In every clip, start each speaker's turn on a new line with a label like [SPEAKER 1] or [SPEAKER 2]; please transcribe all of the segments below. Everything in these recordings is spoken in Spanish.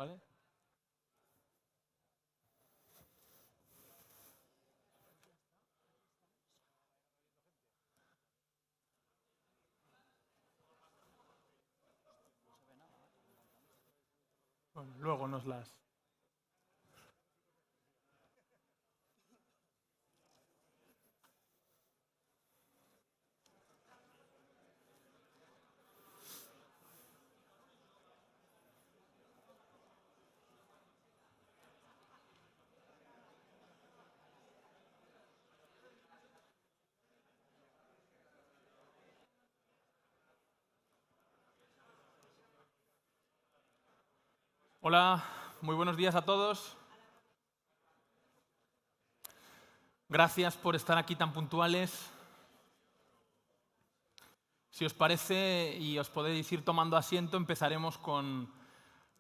[SPEAKER 1] ¿vale? Bueno, luego nos las... Hola, muy buenos días a todos. Gracias por estar aquí tan puntuales. Si os parece y os podéis ir tomando asiento, empezaremos con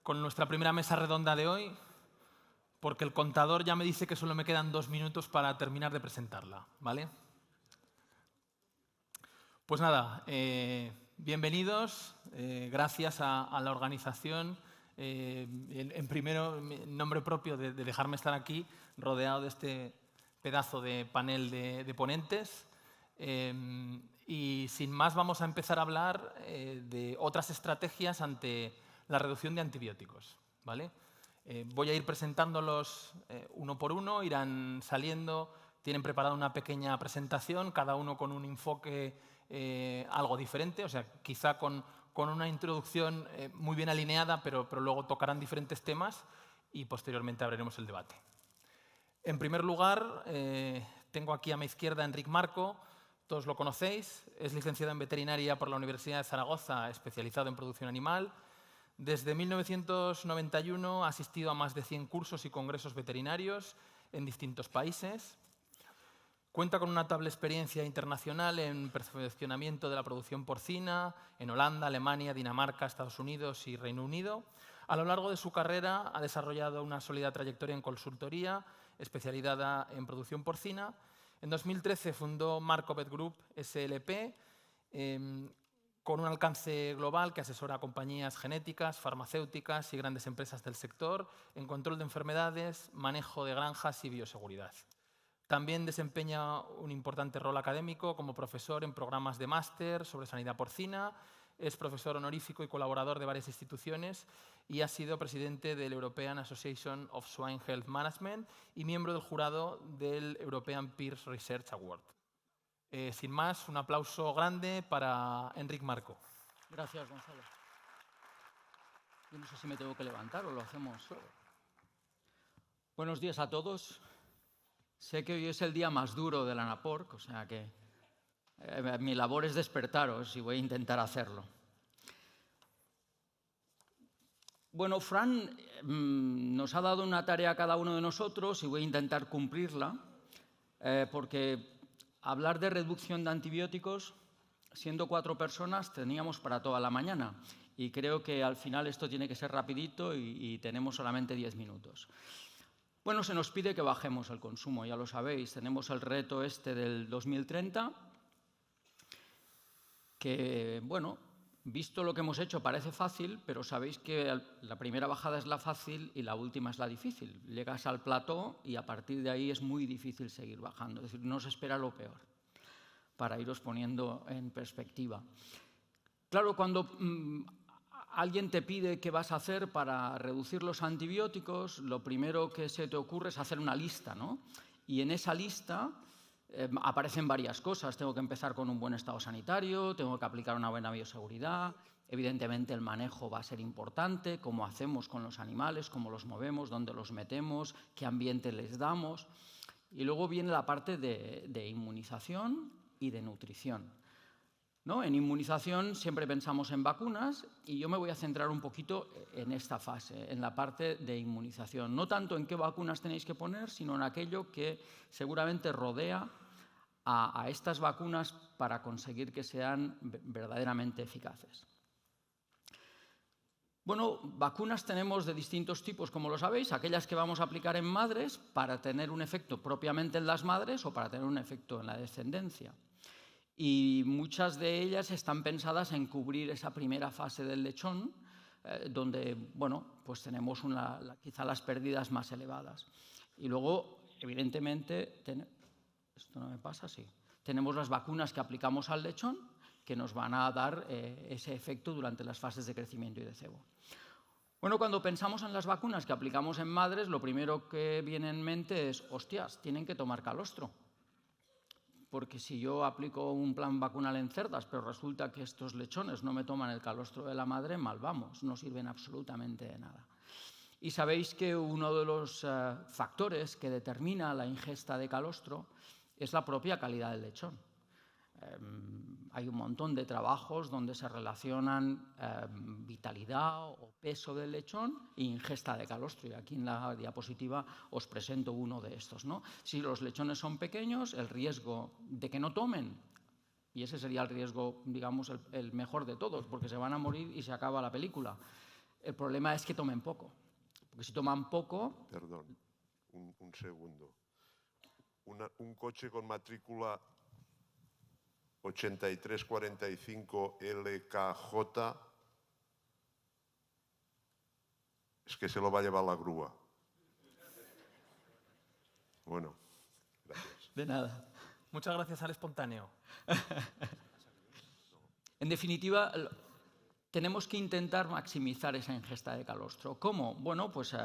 [SPEAKER 1] nuestra primera mesa redonda de hoy, porque el contador ya me dice que solo me quedan 2 minutos para terminar de presentarla, ¿vale? Pues nada, bienvenidos, gracias a la organización, en primero, en nombre propio de dejarme estar aquí, rodeado de este pedazo de panel de ponentes. Y sin más vamos a empezar a hablar de otras estrategias ante la reducción de antibióticos, ¿vale? Voy a ir presentándolos uno por uno, irán saliendo, tienen preparada una pequeña presentación, cada uno con un enfoque algo diferente, o sea, quizá con una introducción muy bien alineada, pero luego tocarán diferentes temas y posteriormente abriremos el debate. En primer lugar, tengo aquí a mi izquierda a Enric Marco, todos lo conocéis, es licenciado en veterinaria por la Universidad de Zaragoza, especializado en producción animal. Desde 1991 ha asistido a más de 100 cursos y congresos veterinarios en distintos países. Cuenta con una notable experiencia internacional en perfeccionamiento de la producción porcina en Holanda, Alemania, Dinamarca, Estados Unidos y Reino Unido. A lo largo de su carrera ha desarrollado una sólida trayectoria en consultoría, especializada en producción porcina. En 2013 fundó Marco Vet Group SLP, con un alcance global que asesora a compañías genéticas, farmacéuticas y grandes empresas del sector en control de enfermedades, manejo de granjas y bioseguridad. También desempeña un importante rol académico como profesor en programas de máster sobre sanidad porcina, es profesor honorífico y colaborador de varias instituciones y ha sido presidente del European Association of Swine Health Management y miembro del jurado del European Peers Research Award. Sin más, un aplauso grande para Enric Marco.
[SPEAKER 2] Gracias, Gonzalo. Yo no sé si me tengo que levantar o lo hacemos. Buenos días a todos. Sé que hoy es el día más duro de la ANAPORC, o sea que mi labor es despertaros y voy a intentar hacerlo. Bueno, Fran nos ha dado una tarea a cada uno de nosotros y voy a intentar cumplirla, porque hablar de reducción de antibióticos, siendo 4 personas, teníamos para toda la mañana. Y creo que al final esto tiene que ser rapidito y tenemos solamente 10 minutos. Bueno, se nos pide que bajemos el consumo, ya lo sabéis. Tenemos el reto este del 2030, que, bueno, visto lo que hemos hecho parece fácil, pero sabéis que la primera bajada es la fácil y la última es la difícil. Llegas al plató y a partir de ahí es muy difícil seguir bajando. Es decir, nos espera lo peor, para iros poniendo en perspectiva. Claro, cuando alguien te pide qué vas a hacer para reducir los antibióticos, lo primero que se te ocurre es hacer una lista, ¿no? Y en esa lista aparecen varias cosas. Tengo que empezar con un buen estado sanitario, tengo que aplicar una buena bioseguridad, evidentemente el manejo va a ser importante, cómo hacemos con los animales, cómo los movemos, dónde los metemos, qué ambiente les damos. Y luego viene la parte de inmunización y de nutrición, ¿no? En inmunización siempre pensamos en vacunas y yo me voy a centrar un poquito en esta fase, en la parte de inmunización. No tanto en qué vacunas tenéis que poner, sino en aquello que seguramente rodea a estas vacunas para conseguir que sean verdaderamente eficaces. Bueno, vacunas tenemos de distintos tipos, como lo sabéis, aquellas que vamos a aplicar en madres para tener un efecto propiamente en las madres o para tener un efecto en la descendencia. Y muchas de ellas están pensadas en cubrir esa primera fase del lechón donde bueno, pues tenemos quizá las pérdidas más elevadas. Y luego, evidentemente, esto no me pasa, sí. Tenemos las vacunas que aplicamos al lechón, que nos van a dar ese efecto durante las fases de crecimiento y de cebo. Bueno, cuando pensamos en las vacunas que aplicamos en madres, lo primero que viene en mente es, hostias, tienen que tomar calostro. Porque si yo aplico un plan vacunal en cerdas, pero resulta que estos lechones no me toman el calostro de la madre, mal vamos, no sirven absolutamente de nada. Y sabéis que uno de los factores que determina la ingesta de calostro es la propia calidad del lechón. Hay un montón de trabajos donde se relacionan vitalidad o peso del lechón e ingesta de calostro. Y aquí en la diapositiva os presento uno de estos, ¿no? Si los lechones son pequeños, el riesgo de que no tomen, y ese sería el riesgo, digamos, el mejor de todos, porque se van a morir y se acaba la película. El problema es que tomen poco. Porque si toman poco...
[SPEAKER 3] Perdón, un segundo. Un coche con matrícula 8345 LKJ es que se lo va a llevar la grúa. Bueno, gracias.
[SPEAKER 2] De nada.
[SPEAKER 1] Muchas gracias al espontáneo.
[SPEAKER 2] En definitiva, tenemos que intentar maximizar esa ingesta de calostro. ¿Cómo? Bueno, pues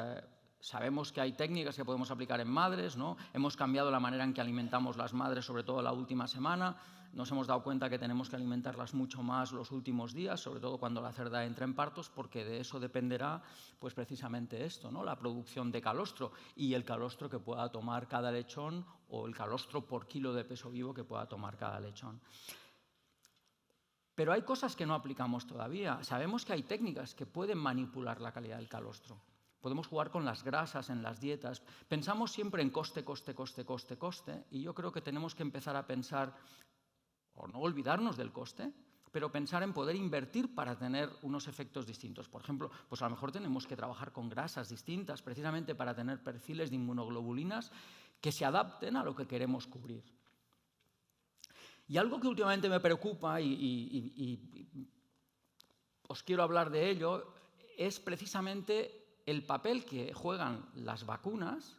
[SPEAKER 2] sabemos que hay técnicas que podemos aplicar en madres, ¿no? Hemos cambiado la manera en que alimentamos las madres, sobre todo la última semana. Nos hemos dado cuenta que tenemos que alimentarlas mucho más los últimos días, sobre todo cuando la cerda entra en partos, porque de eso dependerá pues precisamente esto, ¿no? La producción de calostro y el calostro que pueda tomar cada lechón o el calostro por kilo de peso vivo que pueda tomar cada lechón. Pero hay cosas que no aplicamos todavía. Sabemos que hay técnicas que pueden manipular la calidad del calostro. Podemos jugar con las grasas en las dietas. Pensamos siempre en coste, coste, coste, coste, coste, y yo creo que tenemos que empezar a pensar, o no olvidarnos del coste, pero pensar en poder invertir para tener unos efectos distintos. Por ejemplo, pues a lo mejor tenemos que trabajar con grasas distintas, precisamente para tener perfiles de inmunoglobulinas que se adapten a lo que queremos cubrir. Y algo que últimamente me preocupa y os quiero hablar de ello es precisamente el papel que juegan las vacunas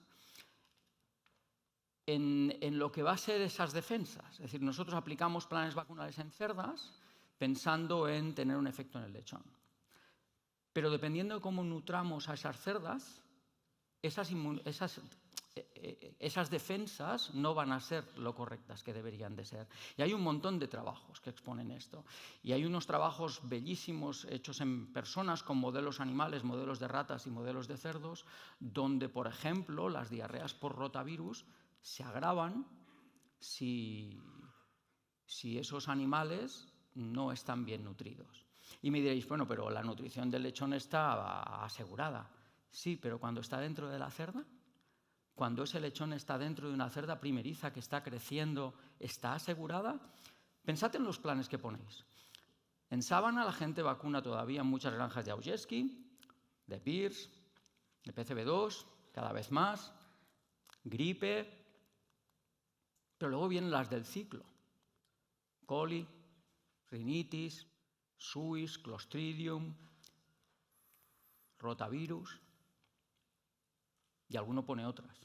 [SPEAKER 2] en lo que va a ser esas defensas. Es decir, nosotros aplicamos planes vacunales en cerdas pensando en tener un efecto en el lechón. Pero dependiendo de cómo nutramos a esas cerdas, esas defensas no van a ser lo correctas que deberían de ser. Y hay un montón de trabajos que exponen esto. Y hay unos trabajos bellísimos hechos en personas con modelos animales, modelos de ratas y modelos de cerdos, donde, por ejemplo, las diarreas por rotavirus se agravan si esos animales no están bien nutridos. Y me diréis, bueno, pero la nutrición del lechón está asegurada. Sí, pero cuando está dentro de la cerda, cuando ese lechón está dentro de una cerda primeriza que está creciendo, ¿está asegurada? Pensad en los planes que ponéis. En sábana la gente vacuna todavía en muchas granjas de Augersky, de Pierce, de PCB2, cada vez más, gripe, pero luego vienen las del ciclo. Coli, rinitis, suis, clostridium, rotavirus, y alguno pone otras.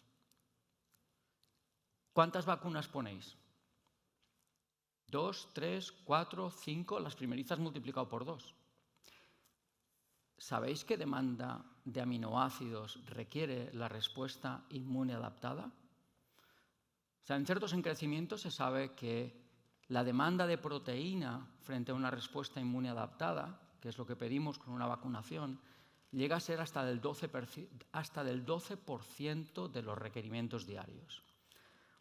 [SPEAKER 2] ¿Cuántas vacunas ponéis? 2, 3, 4, 5, las primerizas multiplicado por 2. ¿Sabéis qué demanda de aminoácidos requiere la respuesta inmune adaptada? O sea, en cerdos en crecimiento se sabe que la demanda de proteína frente a una respuesta inmune adaptada, que es lo que pedimos con una vacunación, llega a ser hasta del 12% de los requerimientos diarios.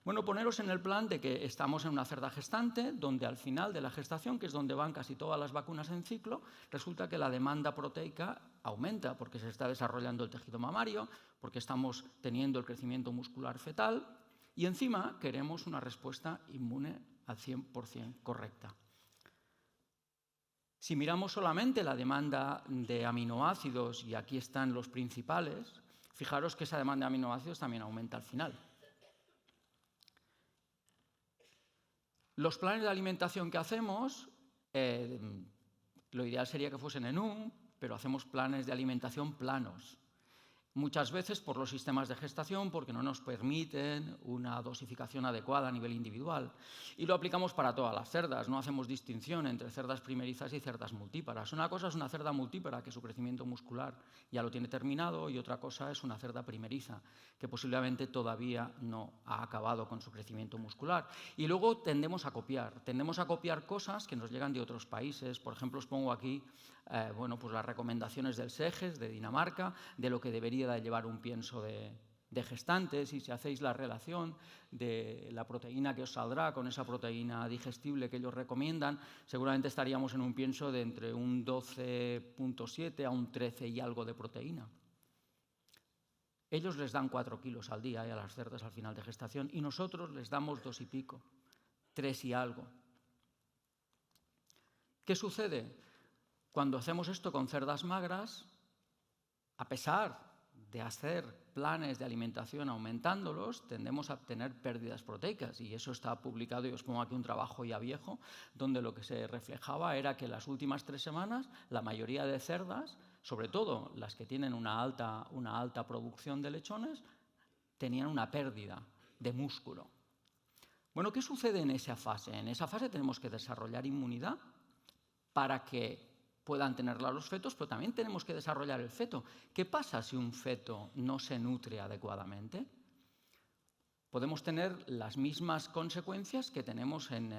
[SPEAKER 2] Bueno, poneros en el plan de que estamos en una cerda gestante, donde al final de la gestación, que es donde van casi todas las vacunas en ciclo, resulta que la demanda proteica aumenta porque se está desarrollando el tejido mamario, porque estamos teniendo el crecimiento muscular fetal y encima queremos una respuesta inmune al 100% correcta. Si miramos solamente la demanda de aminoácidos, y aquí están los principales, fijaros que esa demanda de aminoácidos también aumenta al final. Los planes de alimentación que hacemos, lo ideal sería que fuesen en U, pero hacemos planes de alimentación planos. Muchas veces por los sistemas de gestación, porque no nos permiten una dosificación adecuada a nivel individual. Y lo aplicamos para todas las cerdas, no hacemos distinción entre cerdas primerizas y cerdas multíparas. Una cosa es una cerda multípara, que su crecimiento muscular ya lo tiene terminado, y otra cosa es una cerda primeriza, que posiblemente todavía no ha acabado con su crecimiento muscular. Y luego tendemos a copiar cosas que nos llegan de otros países. Por ejemplo, os pongo aquí pues las recomendaciones del SEGES de Dinamarca, de lo que debería de llevar un pienso de gestantes, y si hacéis la relación de la proteína que os saldrá con esa proteína digestible que ellos recomiendan, seguramente estaríamos en un pienso de entre un 12,7 a un 13 y algo de proteína. Ellos les dan 4 kilos al día a las cerdas al final de gestación, y nosotros les damos 2 y pico, 3 y algo. ¿Qué sucede? Cuando hacemos esto con cerdas magras, a pesar de hacer planes de alimentación aumentándolos, tendemos a tener pérdidas proteicas, y eso está publicado, y os pongo aquí un trabajo ya viejo, donde lo que se reflejaba era que en las últimas 3 semanas la mayoría de cerdas, sobre todo las que tienen una alta producción de lechones, tenían una pérdida de músculo. Bueno, ¿qué sucede en esa fase? En esa fase tenemos que desarrollar inmunidad para que puedan tenerla los fetos, pero también tenemos que desarrollar el feto. ¿Qué pasa si un feto no se nutre adecuadamente? Podemos tener las mismas consecuencias que tenemos en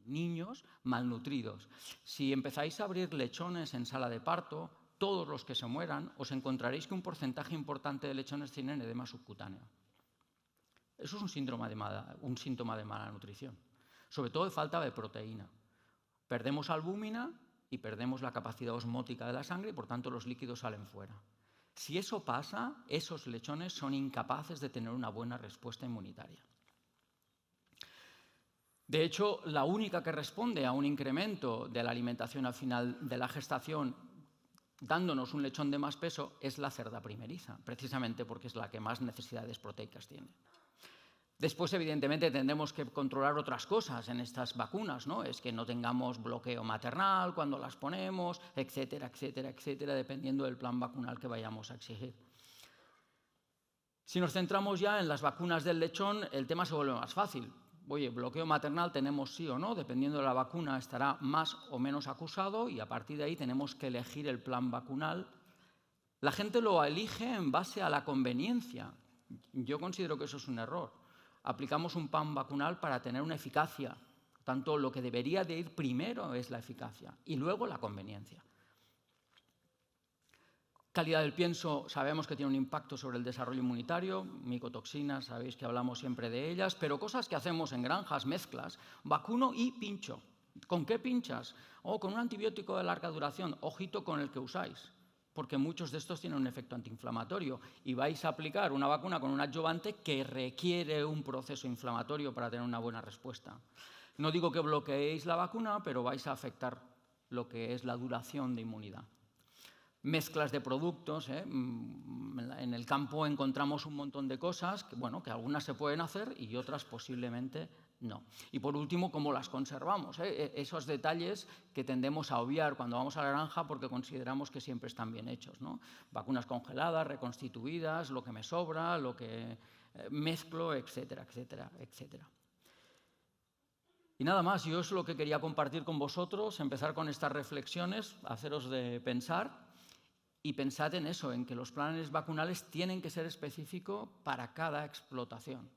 [SPEAKER 2] niños malnutridos. Si empezáis a abrir lechones en sala de parto, todos los que se mueran, os encontraréis que un porcentaje importante de lechones tienen edema subcutáneo. Eso es un síntoma de mala nutrición, sobre todo de falta de proteína. Perdemos albúmina y perdemos la capacidad osmótica de la sangre, y por tanto los líquidos salen fuera. Si eso pasa, esos lechones son incapaces de tener una buena respuesta inmunitaria. De hecho, la única que responde a un incremento de la alimentación al final de la gestación, dándonos un lechón de más peso, es la cerda primeriza, precisamente porque es la que más necesidades proteicas tiene. Después, evidentemente, tendremos que controlar otras cosas en estas vacunas, ¿no? Es que no tengamos bloqueo maternal cuando las ponemos, etcétera, etcétera, etcétera, dependiendo del plan vacunal que vayamos a exigir. Si nos centramos ya en las vacunas del lechón, el tema se vuelve más fácil. Oye, bloqueo maternal tenemos sí o no, dependiendo de la vacuna estará más o menos acusado, y a partir de ahí tenemos que elegir el plan vacunal. La gente lo elige en base a la conveniencia. Yo considero que eso es un error. Aplicamos un plan vacunal para tener una eficacia. Por tanto, lo que debería de ir primero es la eficacia y luego la conveniencia. Calidad del pienso, sabemos que tiene un impacto sobre el desarrollo inmunitario, micotoxinas, sabéis que hablamos siempre de ellas, pero cosas que hacemos en granjas, mezclas, vacuno y pincho. ¿Con qué pinchas? Con un antibiótico de larga duración, ojito con el que usáis, porque muchos de estos tienen un efecto antiinflamatorio, y vais a aplicar una vacuna con un adyuvante que requiere un proceso inflamatorio para tener una buena respuesta. No digo que bloqueéis la vacuna, pero vais a afectar lo que es la duración de inmunidad. Mezclas de productos, en el campo encontramos un montón de cosas que algunas se pueden hacer y otras posiblemente no. Y por último, ¿cómo las conservamos? Esos detalles que tendemos a obviar cuando vamos a la granja porque consideramos que siempre están bien hechos, ¿no? Vacunas congeladas, reconstituidas, lo que me sobra, lo que mezclo, etcétera, etcétera, etcétera. Y nada más, yo es lo que quería compartir con vosotros, empezar con estas reflexiones, haceros de pensar. Y pensad en eso, en que los planes vacunales tienen que ser específicos para cada explotación.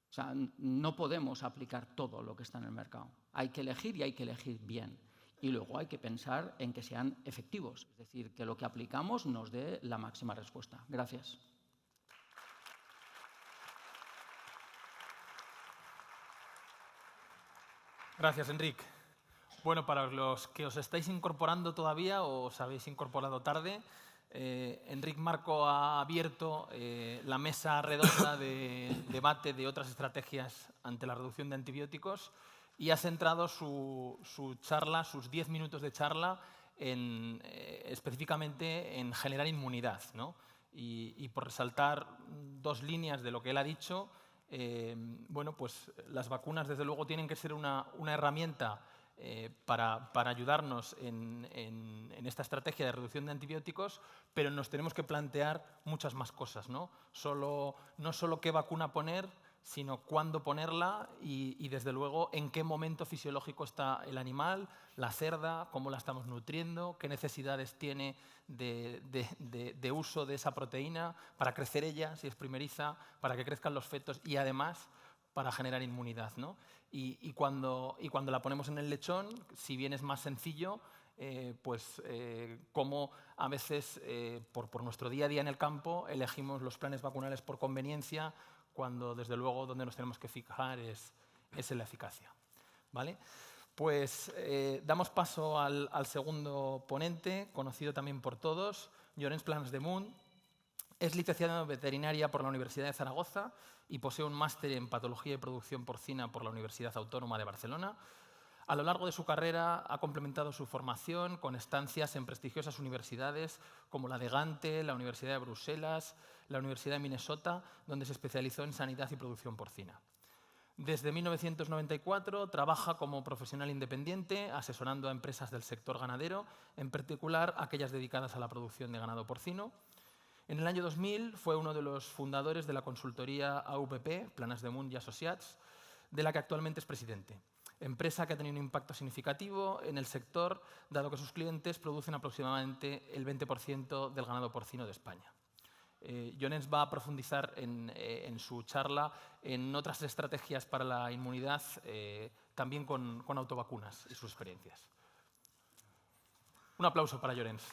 [SPEAKER 2] O sea, no podemos aplicar todo lo que está en el mercado. Hay que elegir, y hay que elegir bien. Y luego hay que pensar en que sean efectivos, es decir, que lo que aplicamos nos dé la máxima respuesta. Gracias.
[SPEAKER 1] Gracias, Enric. Bueno, para los que os estáis incorporando todavía o os habéis incorporado tarde, Enric Marco ha abierto la mesa redonda de debate de otras estrategias ante la reducción de antibióticos, y ha centrado su charla, sus 10 minutos de charla, específicamente en generar inmunidad, ¿no? Y por resaltar 2 líneas de lo que él ha dicho, bueno, pues las vacunas desde luego tienen que ser una herramienta para ayudarnos en esta estrategia de reducción de antibióticos, pero nos tenemos que plantear muchas más cosas, ¿no? No solo qué vacuna poner, sino cuándo ponerla y, desde luego, en qué momento fisiológico está el animal, la cerda, cómo la estamos nutriendo, qué necesidades tiene de uso de esa proteína para crecer ella, si es primeriza, para que crezcan los fetos y, además, para generar inmunidad, ¿no? Y cuando la ponemos en el lechón, si bien es más sencillo, cómo a veces, por nuestro día a día en el campo, elegimos los planes vacunales por conveniencia, cuando, desde luego, donde nos tenemos que fijar es en la eficacia, ¿vale? Pues damos paso al segundo ponente, conocido también por todos, Llorenç Plasdemunt. Es licenciado en veterinaria por la Universidad de Zaragoza y posee un máster en patología y producción porcina por la Universidad Autónoma de Barcelona. A lo largo de su carrera ha complementado su formación con estancias en prestigiosas universidades como la de Gante, la Universidad de Bruselas, la Universidad de Minnesota, donde se especializó en sanidad y producción porcina. Desde 1994 trabaja como profesional independiente, asesorando a empresas del sector ganadero, en particular aquellas dedicadas a la producción de ganado porcino. En el año 2000 fue uno de los fundadores de la consultoría AVP, Plasdemunt i Associats, de la que actualmente es presidente. Empresa que ha tenido un impacto significativo en el sector, dado que sus clientes producen aproximadamente el 20% del ganado porcino de España. Llorenç va a profundizar en su charla en otras estrategias para la inmunidad, también con autovacunas y sus experiencias. Un aplauso para Llorenç.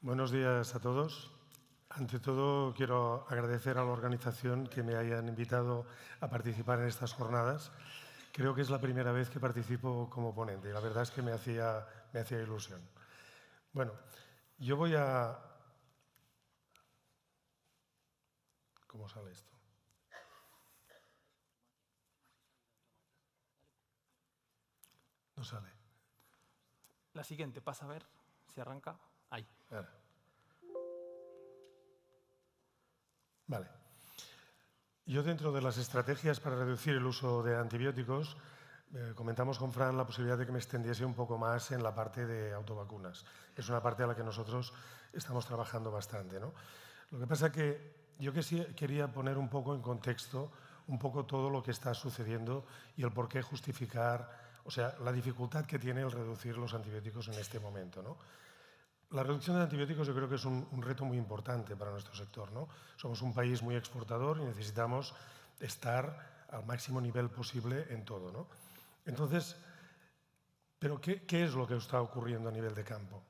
[SPEAKER 4] Buenos días a todos. Ante todo, quiero agradecer a la organización que me hayan invitado a participar en estas jornadas. Creo que es la primera vez que participo como ponente y la verdad es que me hacía ilusión. Bueno, yo voy a... ¿Cómo sale esto? No sale.
[SPEAKER 1] La siguiente, pasa a ver si arranca. Ahí.
[SPEAKER 4] Vale. Yo, dentro de las estrategias para reducir el uso de antibióticos, comentamos con Fran la posibilidad de que me extendiese un poco más en la parte de autovacunas. Es una parte a la que nosotros estamos trabajando bastante, ¿no? Lo que pasa es que yo quería poner un poco en contexto un poco todo lo que está sucediendo y el por qué justificar, o sea, la dificultad que tiene el reducir los antibióticos en este momento, ¿no? La reducción de antibióticos yo creo que es un reto muy importante para nuestro sector, ¿no? Somos un país muy exportador y necesitamos estar al máximo nivel posible en todo, ¿no? Entonces, ¿pero qué es lo que está ocurriendo a nivel de campo?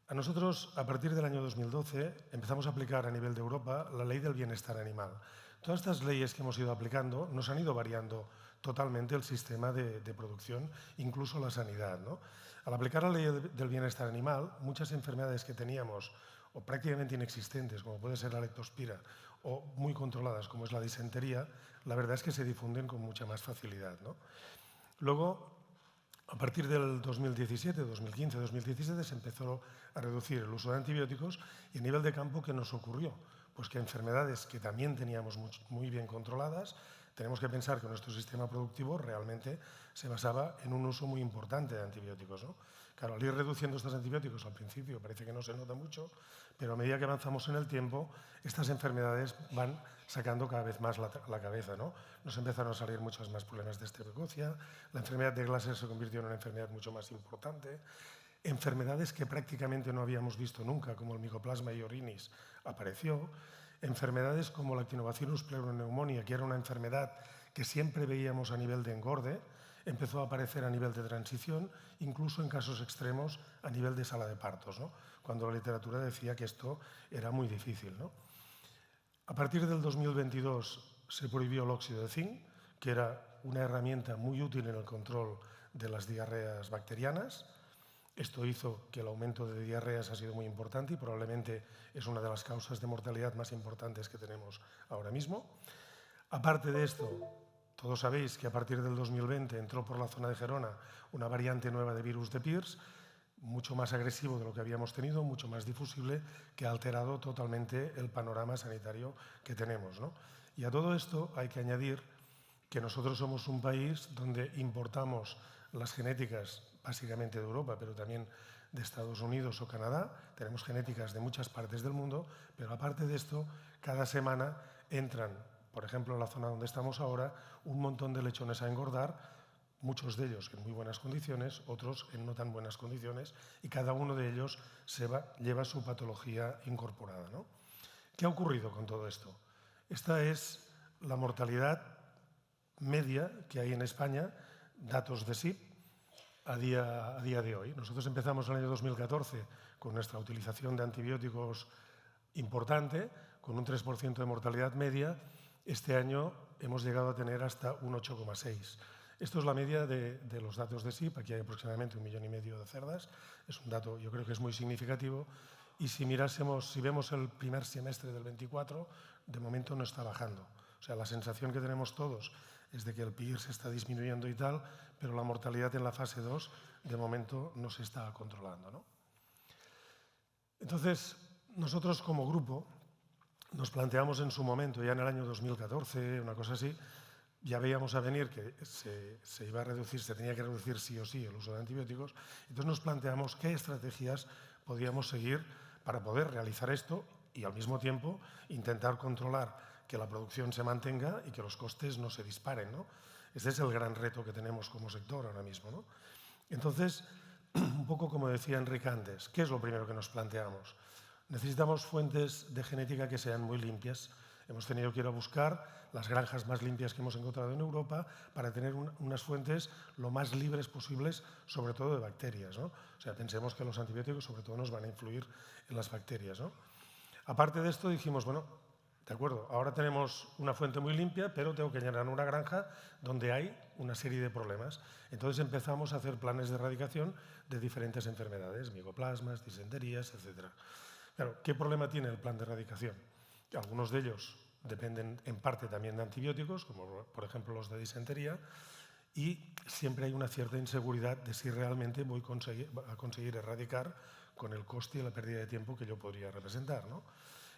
[SPEAKER 4] A nosotros, a partir del año 2012, empezamos a aplicar a nivel de Europa la ley del bienestar animal. Todas estas leyes que hemos ido aplicando nos han ido variando totalmente el sistema de producción, incluso la sanidad, ¿no? Al aplicar la ley del bienestar animal, muchas enfermedades que teníamos, o prácticamente inexistentes, como puede ser la leptospira, o muy controladas, como es la disentería, la verdad es que se difunden con mucha más facilidad, ¿no? Luego, a partir del 2017, 2015, 2017, se empezó a reducir el uso de antibióticos y a nivel de campo, ¿qué nos ocurrió? Pues que enfermedades que también teníamos muy bien controladas, tenemos que pensar que nuestro sistema productivo realmente se basaba en un uso muy importante de antibióticos, ¿no? Claro, al ir reduciendo estos antibióticos al principio parece que no se nota mucho, pero a medida que avanzamos en el tiempo, estas enfermedades van sacando cada vez más la cabeza, ¿no? Nos empezaron a salir muchos más problemas de eschericocia, la enfermedad de Glasser se convirtió en una enfermedad mucho más importante, enfermedades que prácticamente no habíamos visto nunca, como el Mycoplasma iorinis, apareció, enfermedades como la Actinobacillus pleuropneumonia, que era una enfermedad que siempre veíamos a nivel de engorde, empezó a aparecer a nivel de transición, incluso en casos extremos a nivel de sala de partos, ¿no? Cuando la literatura decía que esto era muy difícil, ¿no? A partir del 2022 se prohibió el óxido de zinc, que era una herramienta muy útil en el control de las diarreas bacterianas. Esto hizo que el aumento de diarreas ha sido muy importante y probablemente es una de las causas de mortalidad más importantes que tenemos ahora mismo. Aparte de esto, todos sabéis que a partir del 2020 entró por la zona de Gerona una variante nueva de virus de Pierce, mucho más agresivo de lo que habíamos tenido, mucho más difusible, que ha alterado totalmente el panorama sanitario que tenemos, ¿no? Y a todo esto hay que añadir que nosotros somos un país donde importamos las genéticas básicamente de Europa, pero también de Estados Unidos o Canadá. Tenemos genéticas de muchas partes del mundo, pero aparte de esto, cada semana entran, por ejemplo, en la zona donde estamos ahora, un montón de lechones a engordar, muchos de ellos en muy buenas condiciones, otros en no tan buenas condiciones, y cada uno de ellos lleva su patología incorporada, ¿no? ¿Qué ha ocurrido con todo esto? Esta es la mortalidad media que hay en España, datos de SIP, a día de hoy. Nosotros empezamos en el año 2014 con nuestra utilización de antibióticos importante, con un 3% de mortalidad media. Este año hemos llegado a tener hasta un 8,6%. Esto es la media de los datos de SIP. Aquí hay aproximadamente 1,5 millones de cerdas. Es un dato, yo creo que es muy significativo. Y si vemos el primer semestre del 24, de momento no está bajando. O sea, la sensación que tenemos todos es de que el PIR se está disminuyendo y tal, pero la mortalidad en la fase 2 de momento no se está controlando, ¿no? Entonces, nosotros como grupo nos planteamos en su momento, ya en el año 2014, una cosa así, ya veíamos a venir que se iba a reducir, se tenía que reducir sí o sí el uso de antibióticos. Entonces nos planteamos qué estrategias podíamos seguir para poder realizar esto y al mismo tiempo intentar controlar que la producción se mantenga y que los costes no se disparen, ¿no? Ese es el gran reto que tenemos como sector ahora mismo, ¿no? Entonces, un poco como decía Enrique antes, ¿qué es lo primero que nos planteamos? Necesitamos fuentes de genética que sean muy limpias. Hemos tenido que ir a buscar las granjas más limpias que hemos encontrado en Europa para tener unas fuentes lo más libres posibles, sobre todo de bacterias, ¿no? O sea, pensemos que los antibióticos sobre todo nos van a influir en las bacterias, ¿no? Aparte de esto dijimos, bueno, de acuerdo, ahora tenemos una fuente muy limpia, pero tengo que llenar una granja donde hay una serie de problemas. Entonces empezamos a hacer planes de erradicación de diferentes enfermedades, micoplasmas, disenterías, etc. Claro, ¿qué problema tiene el plan de erradicación? Algunos de ellos dependen en parte también de antibióticos, como por ejemplo los de disentería, y siempre hay una cierta inseguridad de si realmente voy a conseguir erradicar con el coste y la pérdida de tiempo que yo podría representar, ¿no?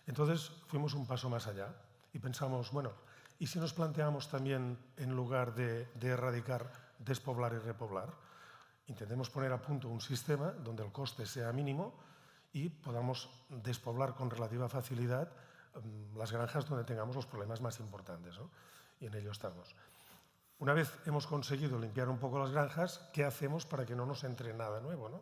[SPEAKER 4] Entonces fuimos un paso más allá y pensamos, bueno, ¿y si nos planteamos también, en lugar de erradicar, despoblar y repoblar? Intentemos poner a punto un sistema donde el coste sea mínimo y podamos despoblar con relativa facilidad las granjas donde tengamos los problemas más importantes, ¿no? Y en ello estamos. Una vez hemos conseguido limpiar un poco las granjas, ¿qué hacemos para que no nos entre nada nuevo, ¿no?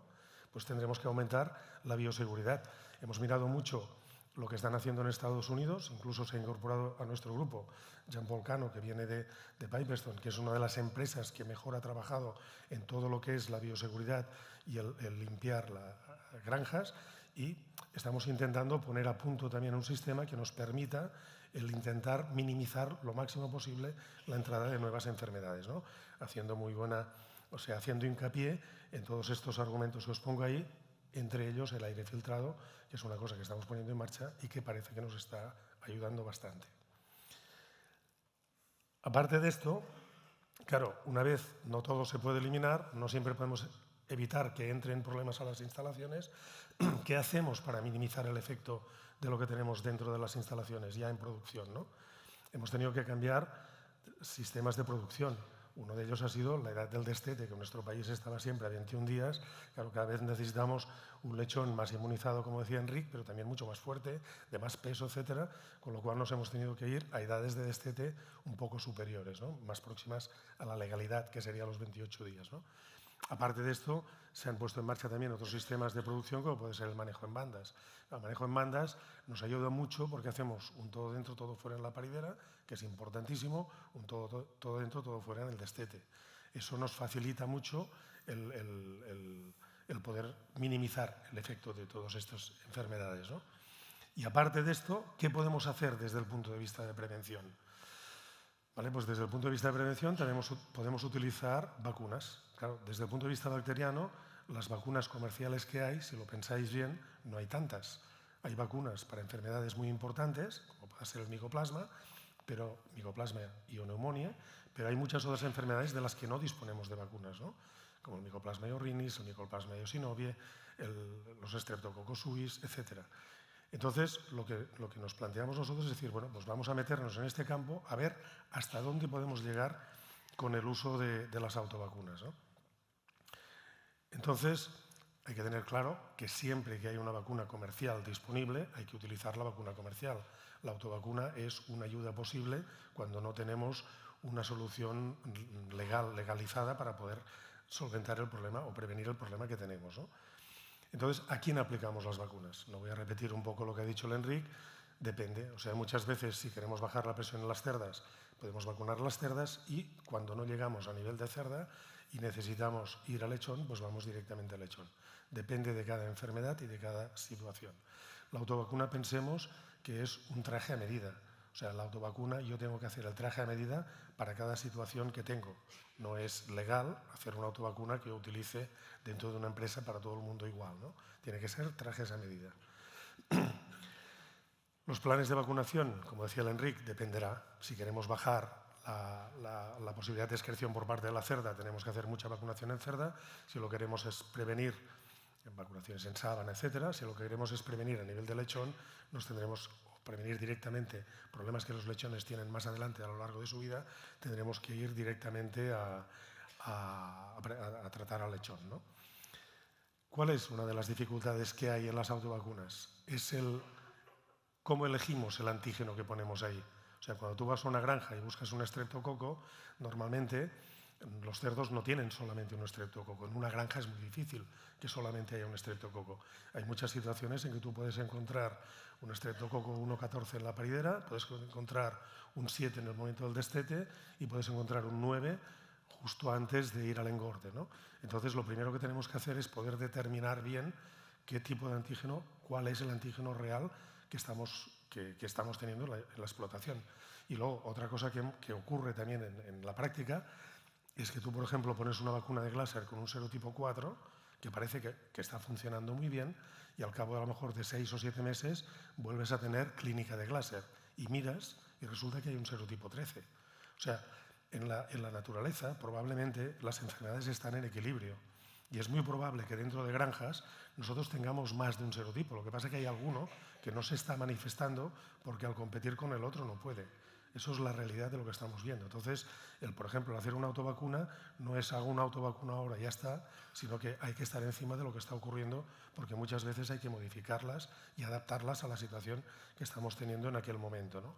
[SPEAKER 4] Pues tendremos que aumentar la bioseguridad. Hemos mirado mucho lo que están haciendo en Estados Unidos, incluso se ha incorporado a nuestro grupo Jean-Paul Cano, que viene de Pipestone, que es una de las empresas que mejor ha trabajado en todo lo que es la bioseguridad y el limpiar las granjas, y estamos intentando poner a punto también un sistema que nos permita el intentar minimizar lo máximo posible la entrada de nuevas enfermedades, ¿no? Haciendo haciendo hincapié en todos estos argumentos que os pongo ahí, entre ellos el aire filtrado, que es una cosa que estamos poniendo en marcha y que parece que nos está ayudando bastante. Aparte de esto, claro, una vez no todo se puede eliminar, no siempre podemos evitar que entren problemas a las instalaciones. ¿Qué hacemos para minimizar el efecto de lo que tenemos dentro de las instalaciones ya en producción, ¿no? Hemos tenido que cambiar sistemas de producción. Uno de ellos ha sido la edad del destete, que en nuestro país estaba siempre a 21 días. Claro, cada vez necesitamos un lechón más inmunizado, como decía Enrique, pero también mucho más fuerte, de más peso, etcétera, con lo cual nos hemos tenido que ir a edades de destete un poco superiores, ¿no? Más próximas a la legalidad, que sería los 28 días, ¿no? Aparte de esto, se han puesto en marcha también otros sistemas de producción, como puede ser el manejo en bandas. El manejo en bandas nos ayuda mucho porque hacemos un todo dentro, todo fuera en la paridera, que es importantísimo, un todo dentro, todo fuera en el destete. Eso nos facilita mucho el poder minimizar el efecto de todas estas enfermedades, ¿no? Y aparte de esto, ¿qué podemos hacer desde el punto de vista de prevención? Vale, pues desde el punto de vista de prevención podemos utilizar vacunas. Claro, desde el punto de vista bacteriano, las vacunas comerciales que hay, si lo pensáis bien, no hay tantas. Hay vacunas para enfermedades muy importantes, como puede ser el micoplasma y o neumonía, pero hay muchas otras enfermedades de las que no disponemos de vacunas, ¿no? Como el micoplasma iorrinis, el micoplasma eosinoviae, los streptococcus suis, etc. Entonces, lo que nos planteamos nosotros es decir, bueno, pues vamos a meternos en este campo a ver hasta dónde podemos llegar con el uso de las autovacunas, ¿no? Entonces, hay que tener claro que siempre que hay una vacuna comercial disponible, hay que utilizar la vacuna comercial. La autovacuna es una ayuda posible cuando no tenemos una solución legalizada para poder solventar el problema o prevenir el problema que tenemos, ¿no? Entonces, ¿a quién aplicamos las vacunas? No voy a repetir un poco lo que ha dicho el Enric, depende. O sea, muchas veces si queremos bajar la presión en las cerdas, podemos vacunar las cerdas y cuando no llegamos a nivel de cerda y necesitamos ir al lechón, pues vamos directamente al lechón. Depende de cada enfermedad y de cada situación. La autovacuna pensemos que es un traje a medida. O sea, la autovacuna yo tengo que hacer el traje a medida para cada situación que tengo. No es legal hacer una autovacuna que yo utilice dentro de una empresa para todo el mundo igual, ¿no? Tiene que ser trajes a medida. Los planes de vacunación, como decía el Enric, dependerá. Si queremos bajar la posibilidad de excreción por parte de la cerda, tenemos que hacer mucha vacunación en cerda. Si lo que queremos es prevenir vacunaciones en sábana, etcétera, si lo que queremos es prevenir a nivel de lechón, nos tendremos prevenir directamente problemas que los lechones tienen más adelante a lo largo de su vida, tendremos que ir directamente a tratar al lechón, ¿no? ¿Cuál es una de las dificultades que hay en las autovacunas? Es cómo elegimos el antígeno que ponemos ahí. O sea, cuando tú vas a una granja y buscas un estreptococo, normalmente los cerdos no tienen solamente un estreptococo. En una granja es muy difícil que solamente haya un estreptococo. Hay muchas situaciones en que tú puedes encontrar un estreptococo 1,14 en la paridera, puedes encontrar un 7 en el momento del destete y puedes encontrar un 9 justo antes de ir al engorde, ¿no? Entonces, lo primero que tenemos que hacer es poder determinar bien qué tipo de antígeno, cuál es el antígeno real que estamos teniendo en la explotación. Y luego, otra cosa que ocurre también en la práctica es que tú, por ejemplo, pones una vacuna de Glasser con un serotipo 4, que parece que está funcionando muy bien, y al cabo de a lo mejor de 6 o 7 meses vuelves a tener clínica de Glasser y miras y resulta que hay un serotipo 13. O sea, en la naturaleza probablemente las enfermedades están en equilibrio y es muy probable que dentro de granjas nosotros tengamos más de un serotipo. Lo que pasa es que hay alguno que no se está manifestando porque al competir con el otro no puede. Eso es la realidad de lo que estamos viendo. Entonces, por ejemplo, hacer una autovacuna no es hago una autovacuna ahora y ya está, sino que hay que estar encima de lo que está ocurriendo porque muchas veces hay que modificarlas y adaptarlas a la situación que estamos teniendo en aquel momento, ¿no?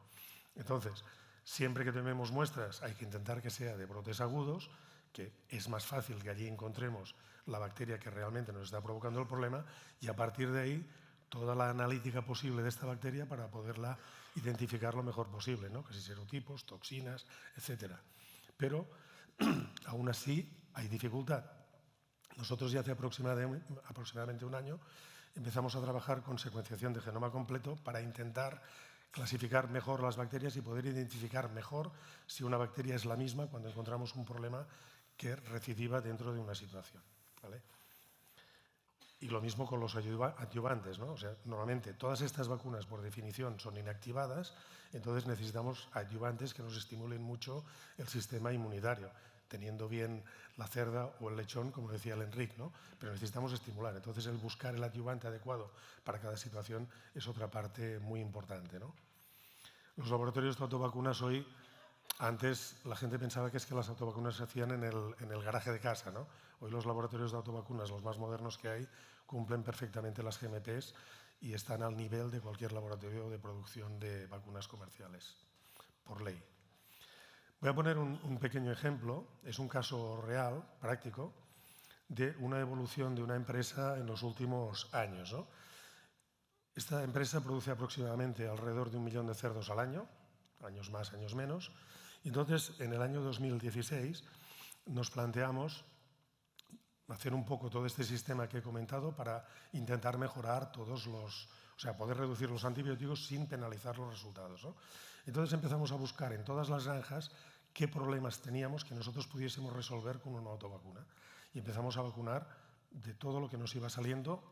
[SPEAKER 4] Entonces, siempre que tomemos muestras hay que intentar que sea de brotes agudos, que es más fácil que allí encontremos la bacteria que realmente nos está provocando el problema y a partir de ahí toda la analítica posible de esta bacteria para poderla identificar lo mejor posible, ¿no? Que si serotipos, toxinas, etcétera. Pero aún así hay dificultad. Nosotros ya hace aproximadamente un año empezamos a trabajar con secuenciación de genoma completo para intentar clasificar mejor las bacterias y poder identificar mejor si una bacteria es la misma cuando encontramos un problema que recidiva dentro de una situación, ¿vale? Y lo mismo con los adyuvantes, ¿no? O sea, normalmente todas estas vacunas por definición son inactivadas, entonces necesitamos adyuvantes que nos estimulen mucho el sistema inmunitario, teniendo bien la cerda o el lechón, como decía el Enric, ¿no? Pero necesitamos estimular. Entonces, el buscar el adyuvante adecuado para cada situación es otra parte muy importante, ¿no? Los laboratorios de autovacunas hoy, antes la gente pensaba que es que las autovacunas se hacían en el garaje de casa, ¿no? Hoy los laboratorios de autovacunas, los más modernos que hay, cumplen perfectamente las GMPs y están al nivel de cualquier laboratorio de producción de vacunas comerciales, por ley. Voy a poner un pequeño ejemplo, es un caso real, práctico, de una evolución de una empresa en los últimos años, ¿no? Esta empresa produce aproximadamente alrededor de 1 millón de cerdos al año, años más, años menos, y entonces en el año 2016 nos planteamos hacer un poco todo este sistema que he comentado para intentar mejorar o sea, poder reducir los antibióticos sin penalizar los resultados, ¿no? Entonces empezamos a buscar en todas las granjas qué problemas teníamos que nosotros pudiésemos resolver con una autovacuna. Y empezamos a vacunar de todo lo que nos iba saliendo,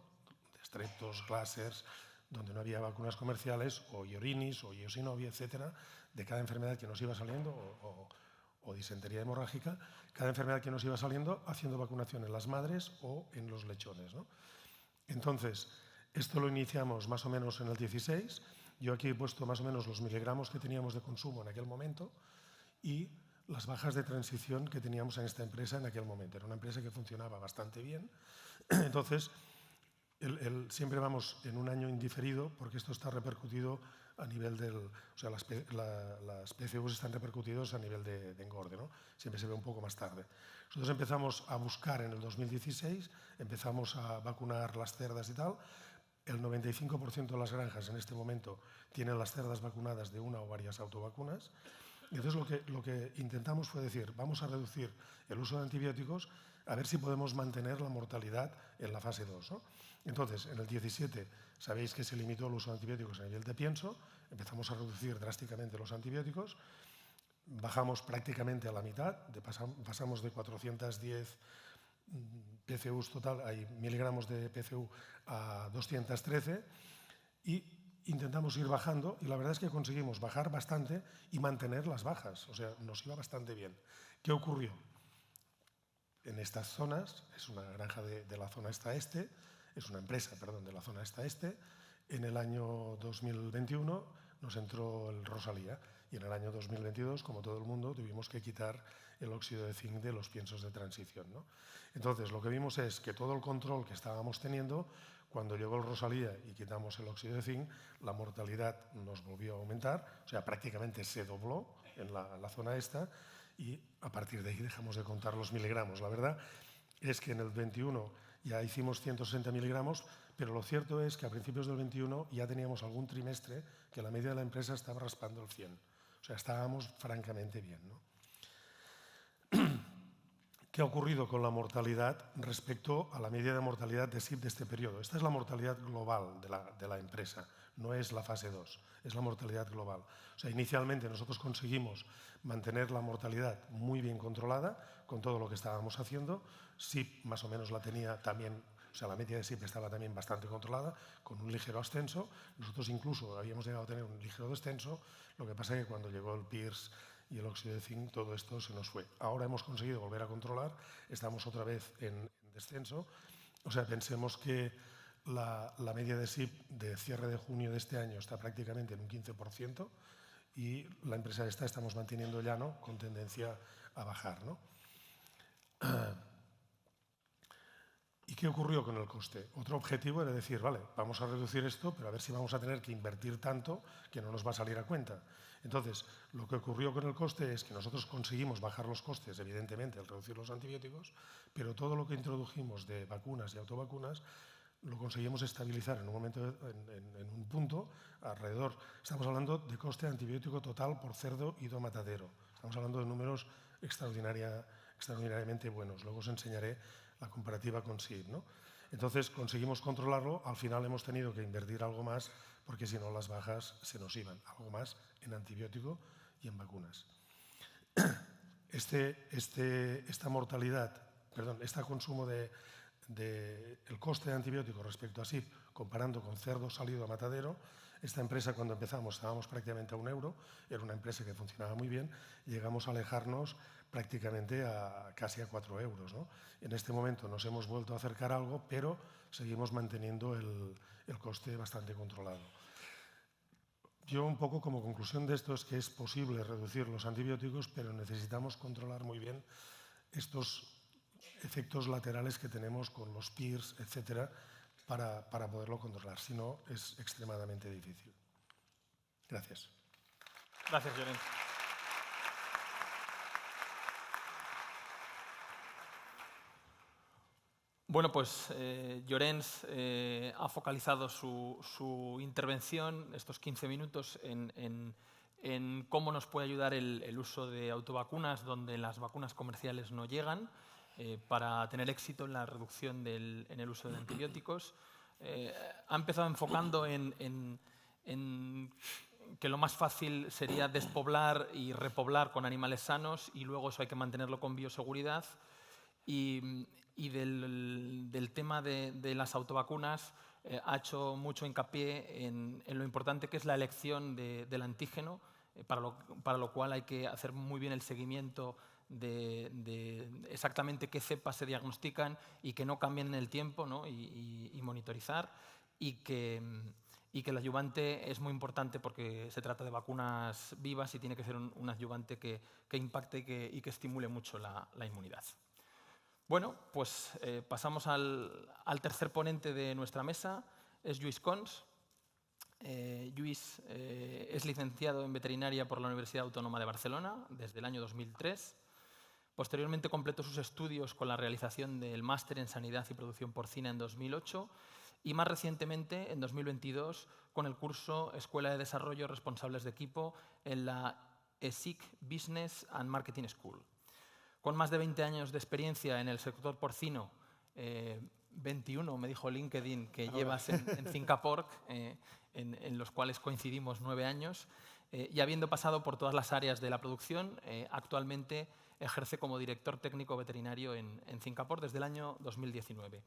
[SPEAKER 4] de streptos, Glassers, donde no había vacunas comerciales, o Iorinis, o Iosinovia, etcétera, de cada enfermedad que nos iba saliendo, o disentería hemorrágica, cada enfermedad que nos iba saliendo, haciendo vacunación en las madres o en los lechones, ¿no? Entonces, Esto lo iniciamos más o menos en el 16. Yo aquí he puesto más o menos los miligramos que teníamos de consumo en aquel momento y las bajas de transición que teníamos en esta empresa en aquel momento. Era una empresa que funcionaba bastante bien. Entonces, siempre vamos en un año indiferido porque esto está repercutido a nivel del... O sea, las PCUs están repercutidos a nivel de engorde, ¿no? Siempre se ve un poco más tarde. Nosotros empezamos a buscar en el 2016, empezamos a vacunar las cerdas y tal. El 95% de las granjas en este momento tienen las cerdas vacunadas de una o varias autovacunas. Y entonces lo que intentamos fue decir, vamos a reducir el uso de antibióticos a ver si podemos mantener la mortalidad en la fase 2, ¿no? Entonces, en el 17 sabéis que se limitó el uso de antibióticos a nivel de pienso, empezamos a reducir drásticamente los antibióticos, bajamos prácticamente a la mitad, pasamos de 410 PCUs total, hay miligramos de PCU a 213 y intentamos ir bajando y la verdad es que conseguimos bajar bastante y mantener las bajas, o sea, nos iba bastante bien. ¿Qué ocurrió? En estas zonas, es una granja de la zona esta-este, es una empresa, perdón, de la zona esta-este, en el año 2021 nos entró el Rosalía y en el año 2022, como todo el mundo, tuvimos que quitar el óxido de zinc de los piensos de transición, ¿no? Entonces, lo que vimos es que todo el control que estábamos teniendo, cuando llegó el Rosalía y quitamos el óxido de zinc, la mortalidad nos volvió a aumentar, o sea, prácticamente se dobló en la zona esta y a partir de ahí dejamos de contar los miligramos. La verdad es que en el 21 ya hicimos 160 miligramos, pero lo cierto es que a principios del 21 ya teníamos algún trimestre que la media de la empresa estaba raspando el 100. O sea, estábamos francamente bien, ¿no? ¿Qué ha ocurrido con la mortalidad respecto a la media de mortalidad de SIP de este periodo? Esta es la mortalidad global de la empresa, no es la fase 2, es la mortalidad global. O sea, inicialmente nosotros conseguimos mantener la mortalidad muy bien controlada con todo lo que estábamos haciendo. SIP más o menos la tenía también, o sea, la media de SIP estaba también bastante controlada, con un ligero ascenso. Nosotros incluso habíamos llegado a tener un ligero descenso, lo que pasa es que cuando llegó el PIRS y el óxido de zinc, todo esto se nos fue. Ahora hemos conseguido volver a controlar, estamos otra vez en descenso. O sea, pensemos que la media de SIP de cierre de junio de este año está prácticamente en un 15% y la empresa esta estamos manteniendo llano con tendencia a bajar, ¿no? ¿Y qué ocurrió con el coste? Otro objetivo era decir, vale, vamos a reducir esto, pero a ver si vamos a tener que invertir tanto que no nos va a salir a cuenta. Entonces, lo que ocurrió con el coste es que nosotros conseguimos bajar los costes, evidentemente, al reducir los antibióticos, pero todo lo que introdujimos de vacunas y autovacunas lo conseguimos estabilizar en un momento, en un punto, alrededor. Estamos hablando de coste antibiótico total por cerdo y matadero. Estamos hablando de números extraordinariamente buenos. Luego os enseñaré la comparativa con SIP, ¿no? Entonces conseguimos controlarlo, al final hemos tenido que invertir algo más porque si no las bajas se nos iban, algo más en antibiótico y en vacunas. Esta mortalidad, perdón, este consumo el coste de antibiótico respecto a SIP, comparando con cerdo salido a matadero, esta empresa cuando empezamos estábamos prácticamente a €1, era una empresa que funcionaba muy bien, llegamos a alejarnos prácticamente casi a €4, ¿no? En este momento nos hemos vuelto a acercar algo, pero seguimos manteniendo el coste bastante controlado. Yo un poco como conclusión de esto es que es posible reducir los antibióticos, pero necesitamos controlar muy bien estos efectos laterales que tenemos con los PIRS, etcétera, para poderlo controlar. Si no, es extremadamente difícil. Gracias.
[SPEAKER 1] Gracias, Llorens. Bueno, pues Llorens ha focalizado su intervención, estos 15 minutos, en cómo nos puede ayudar el uso de autovacunas donde las vacunas comerciales no llegan para tener éxito en la reducción en el uso de antibióticos. Ha empezado enfocando en que lo más fácil sería despoblar y repoblar con animales sanos y luego eso hay que mantenerlo con bioseguridad. Y del tema de las autovacunas ha hecho mucho hincapié en lo importante que es la elección del antígeno, para lo cual hay que hacer muy bien el seguimiento de exactamente qué cepas se diagnostican y que no cambien en el tiempo, ¿no? y monitorizar. y que el adyuvante es muy importante porque se trata de vacunas vivas y tiene que ser un adyuvante que impacte y que estimule mucho la inmunidad. Bueno, pues pasamos al tercer ponente de nuestra mesa, es Lluís Cons. Lluís es licenciado en veterinaria por la Universidad Autónoma de Barcelona desde el año 2003. Posteriormente completó sus estudios con la realización del máster en Sanidad y Producción Porcina en 2008 y más recientemente, en 2022, con el curso Escuela de Desarrollo Responsables de Equipo en la ESIC Business and Marketing School. Con más de 20 años de experiencia en el sector porcino, 21 me dijo LinkedIn que llevas en Finca Porc, en los cuales coincidimos 9 años, y habiendo pasado por todas las áreas de la producción, actualmente ejerce como director técnico veterinario en Finca Porc desde el año 2019.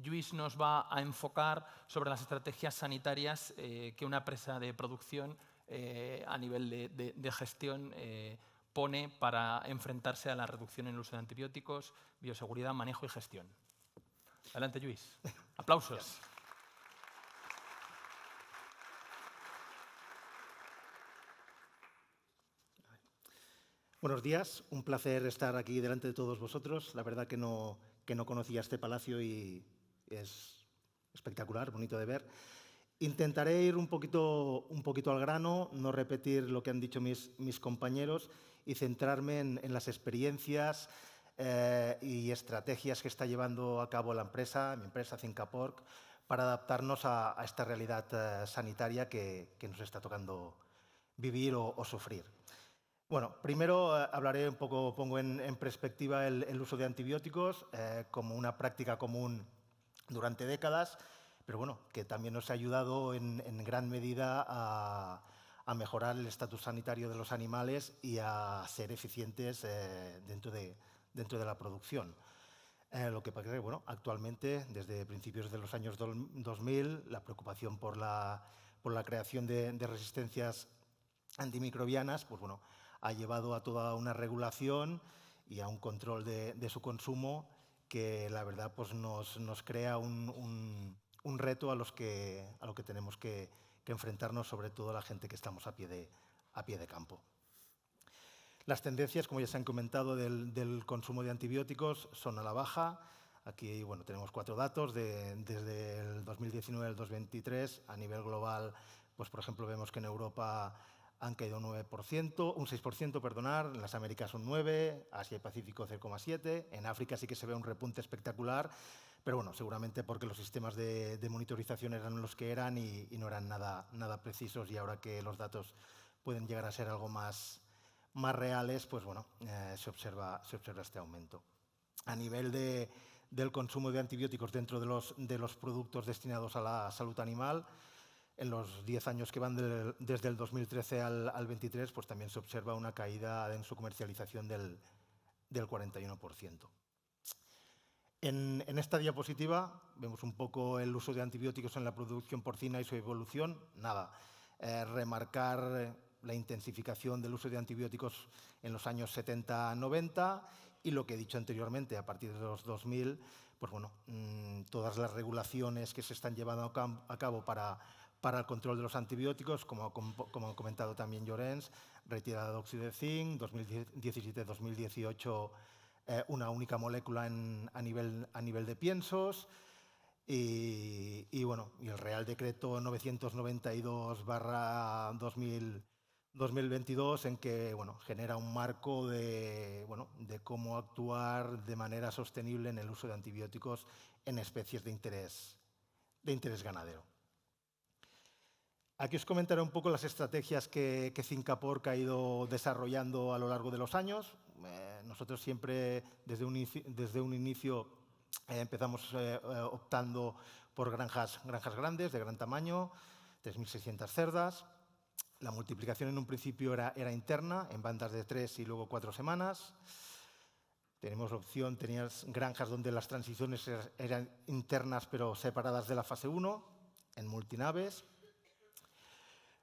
[SPEAKER 1] Lluís nos va a enfocar sobre las estrategias sanitarias que una empresa de producción a nivel de gestión pone para enfrentarse a la reducción en el uso de antibióticos, bioseguridad, manejo y gestión. Adelante, Lluís. Aplausos.
[SPEAKER 5] Buenos días, un placer estar aquí delante de todos vosotros. La verdad que no conocía este palacio y es espectacular, bonito de ver. Intentaré ir un poquito al grano, no repetir lo que han dicho mis compañeros y centrarme en las experiencias y estrategias que está llevando a cabo la empresa, mi empresa Finca Porc, para adaptarnos a esta realidad sanitaria que nos está tocando vivir o sufrir. Bueno, primero hablaré un poco, pongo en perspectiva el uso de antibióticos como una práctica común durante décadas, pero bueno, que también nos ha ayudado en gran medida a mejorar el estatus sanitario de los animales y a ser eficientes dentro de la producción. Lo que pasa es que, bueno, actualmente, desde principios de los años 2000, la preocupación por la creación de resistencias antimicrobianas, pues bueno, ha llevado a toda una regulación y a un control de su consumo que la verdad pues nos crea un reto a lo que tenemos que enfrentarnos, sobre todo la gente que estamos a pie de campo. Las tendencias, como ya se han comentado, del consumo de antibióticos son a la baja. Aquí bueno, tenemos 4 datos desde el 2019 al 2023. A nivel global, pues por ejemplo, vemos que en Europa han caído un 6%, perdonar, en las Américas un 9%, Asia y Pacífico 0,7%, en África sí que se ve un repunte espectacular, pero bueno, seguramente porque los sistemas de monitorización eran los que eran y no eran nada precisos, y ahora que los datos pueden llegar a ser algo más reales, pues bueno, se observa este aumento. A nivel del consumo de antibióticos dentro de los productos destinados a la salud animal, en los 10 años que van desde el 2013 al 23, pues también se observa una caída en su comercialización del 41%. En esta diapositiva vemos un poco el uso de antibióticos en la producción porcina y su evolución. Remarcar la intensificación del uso de antibióticos en los años 70-90 y lo que he dicho anteriormente, a partir de los 2000, pues bueno, todas las regulaciones que se están llevando a cabo para el control de los antibióticos, como ha comentado también Llorens, retirada de óxido de zinc, 2017-2018 una única molécula a nivel de piensos y bueno, y el Real Decreto 992/2022 en que bueno, genera un marco de cómo actuar de manera sostenible en el uso de antibióticos en especies de interés ganadero. Aquí os comentaré un poco las estrategias que Finca Porc ha ido desarrollando a lo largo de los años. Nosotros siempre, desde un inicio, empezamos optando por granjas grandes, de gran tamaño, 3.600 cerdas. La multiplicación en un principio era interna, en bandas de 3 y luego 4 semanas. Tenías granjas donde las transiciones eran internas pero separadas de la fase 1, en multinaves.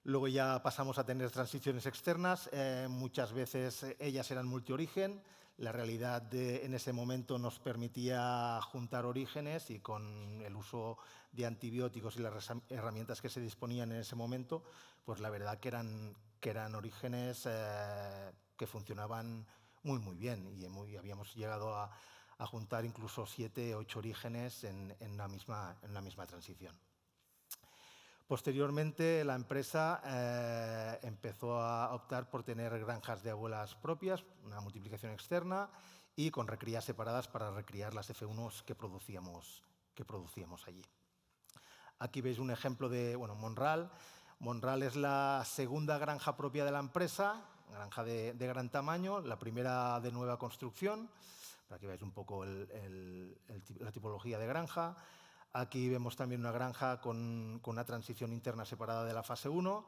[SPEAKER 5] Luego ya pasamos a tener transiciones externas, muchas veces ellas eran multiorigen, La realidad en ese momento nos permitía juntar orígenes y con el uso de antibióticos y las herramientas que se disponían en ese momento, pues la verdad que eran orígenes que funcionaban muy bien y habíamos llegado a juntar incluso 7, 8 orígenes en la misma transición. Posteriormente, la empresa empezó a optar por tener granjas de abuelas propias, una multiplicación externa y con recrías separadas para recriar las F1s que producíamos allí. Aquí veis un ejemplo de Monral. Monral es la segunda granja propia de la empresa, granja de gran tamaño, la primera de nueva construcción, para que veáis un poco la tipología de granja. Aquí vemos también una granja con una transición interna separada de la fase 1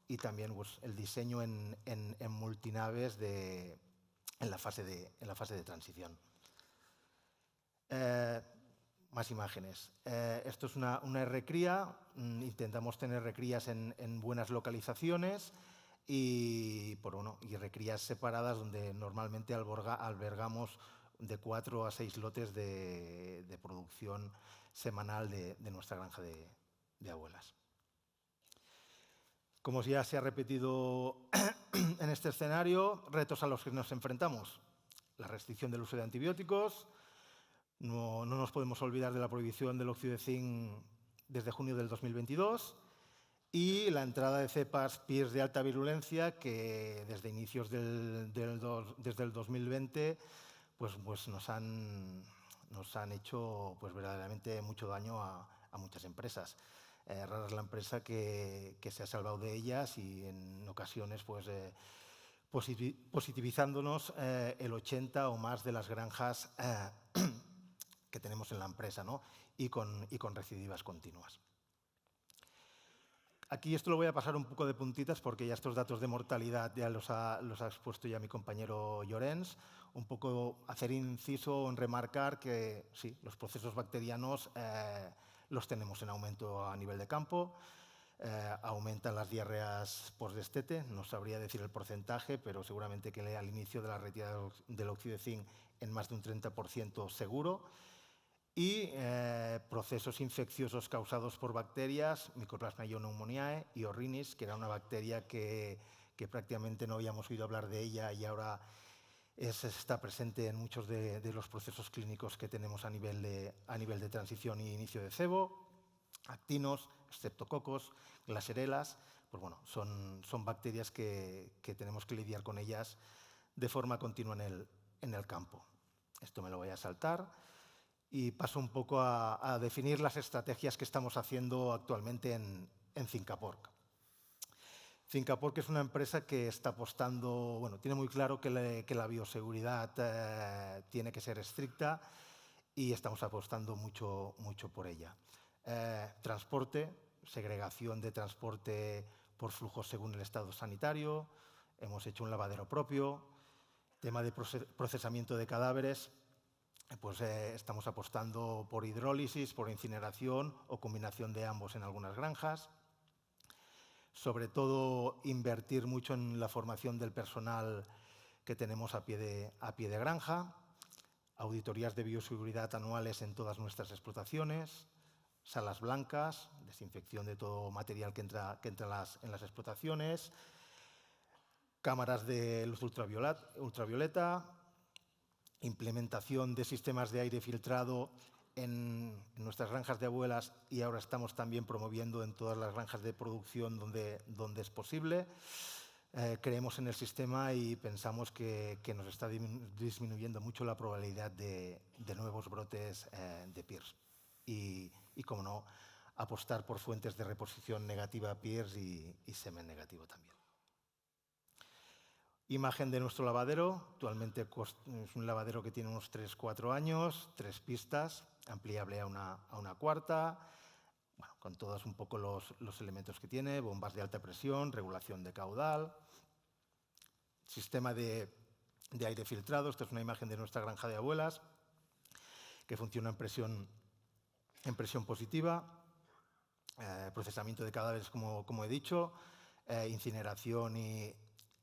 [SPEAKER 5] y también pues, el diseño en multinaves en la fase de transición. Más imágenes. Esto es una recría. Intentamos tener recrías en buenas localizaciones y recrías separadas donde normalmente albergamos de 4 a 6 lotes de producción semanal de nuestra granja de abuelas. Como ya se ha repetido en este escenario, retos a los que nos enfrentamos. La restricción del uso de antibióticos. No nos podemos olvidar de la prohibición del óxido de zinc desde junio del 2022 y la entrada de cepas PIRS de alta virulencia que desde inicios desde el 2020 pues nos han hecho pues, verdaderamente mucho daño a muchas empresas. Rara es la empresa que se ha salvado de ellas y en ocasiones pues, positivizándonos el 80 o más de las granjas que tenemos en la empresa, ¿no? y con recidivas continuas. Aquí esto lo voy a pasar un poco de puntitas porque ya estos datos de mortalidad ya los ha expuesto ya mi compañero Llorens. Un poco hacer inciso en remarcar que sí, los procesos bacterianos los tenemos en aumento a nivel de campo. Aumentan las diarreas postdestete, no sabría decir el porcentaje, pero seguramente que al inicio de la retirada del óxido de zinc en más de un 30% seguro. Y procesos infecciosos causados por bacterias, Mycoplasma pneumoniae y Orrinis, que era una bacteria que prácticamente no habíamos oído hablar de ella y ahora está presente en muchos de los procesos clínicos que tenemos a nivel de transición y inicio de cebo. Actinos, streptococos, glaserelas, pues bueno, son bacterias que tenemos que lidiar con ellas de forma continua en el campo. Esto me lo voy a saltar. Y paso un poco a definir las estrategias que estamos haciendo actualmente en Cincaporc. Cincaporc es una empresa que está apostando, tiene muy claro que la bioseguridad tiene que ser estricta y estamos apostando mucho por ella. Transporte, segregación de transporte por flujos según el estado sanitario, hemos hecho un lavadero propio, tema de procesamiento de cadáveres. Pues estamos apostando por hidrólisis, por incineración o combinación de ambos en algunas granjas. Sobre todo, invertir mucho en la formación del personal que tenemos a pie de granja, auditorías de bioseguridad anuales en todas nuestras explotaciones, salas blancas, desinfección de todo material que entra en las explotaciones, cámaras de luz ultravioleta, implementación de sistemas de aire filtrado en nuestras granjas de abuelas y ahora estamos también promoviendo en todas las granjas de producción donde es posible. Creemos en el sistema y pensamos que nos está disminuyendo mucho la probabilidad de nuevos brotes de PIRS. Y como no, apostar por fuentes de reposición negativa PIRS y semen negativo también. Imagen de nuestro lavadero. Actualmente es un lavadero que tiene unos 3-4 años, 3 pistas, ampliable a una cuarta, con todos un poco los elementos que tiene, bombas de alta presión, regulación de caudal, sistema de aire filtrado. Esta es una imagen de nuestra granja de abuelas que funciona en presión positiva, procesamiento de cadáveres como he dicho, incineración y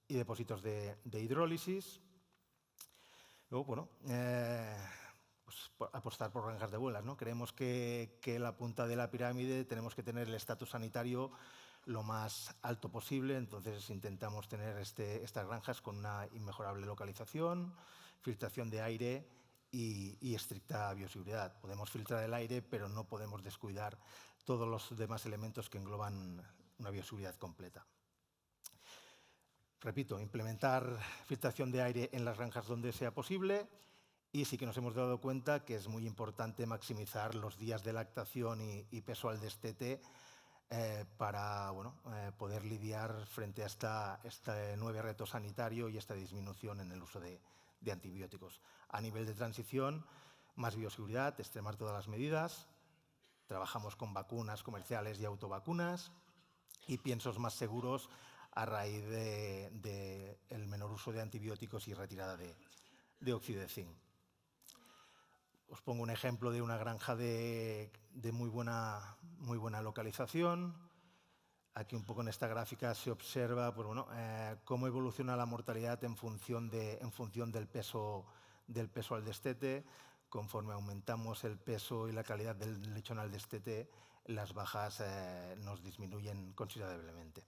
[SPEAKER 5] depósitos de hidrólisis. Luego, bueno, pues apostar por granjas de abuelas, ¿no? Creemos que en la punta de la pirámide tenemos que tener el estatus sanitario lo más alto posible, entonces intentamos tener estas granjas con una inmejorable localización, filtración de aire y estricta bioseguridad. Podemos filtrar el aire, pero no podemos descuidar todos los demás elementos que engloban una bioseguridad completa. Repito, implementar filtración de aire en las granjas donde sea posible, y sí que nos hemos dado cuenta que es muy importante maximizar los días de lactación y peso al destete para poder lidiar frente a este nuevo reto sanitario y esta disminución en el uso de antibióticos. A nivel de transición, más bioseguridad, extremar todas las medidas. Trabajamos con vacunas comerciales y autovacunas y piensos más seguros a raíz del menor uso de antibióticos y retirada de óxido de zinc. Os pongo un ejemplo de una granja de muy buena localización. Aquí un poco en esta gráfica se observa cómo evoluciona la mortalidad en función del peso al destete. Conforme aumentamos el peso y la calidad del lechón al destete, las bajas nos disminuyen considerablemente.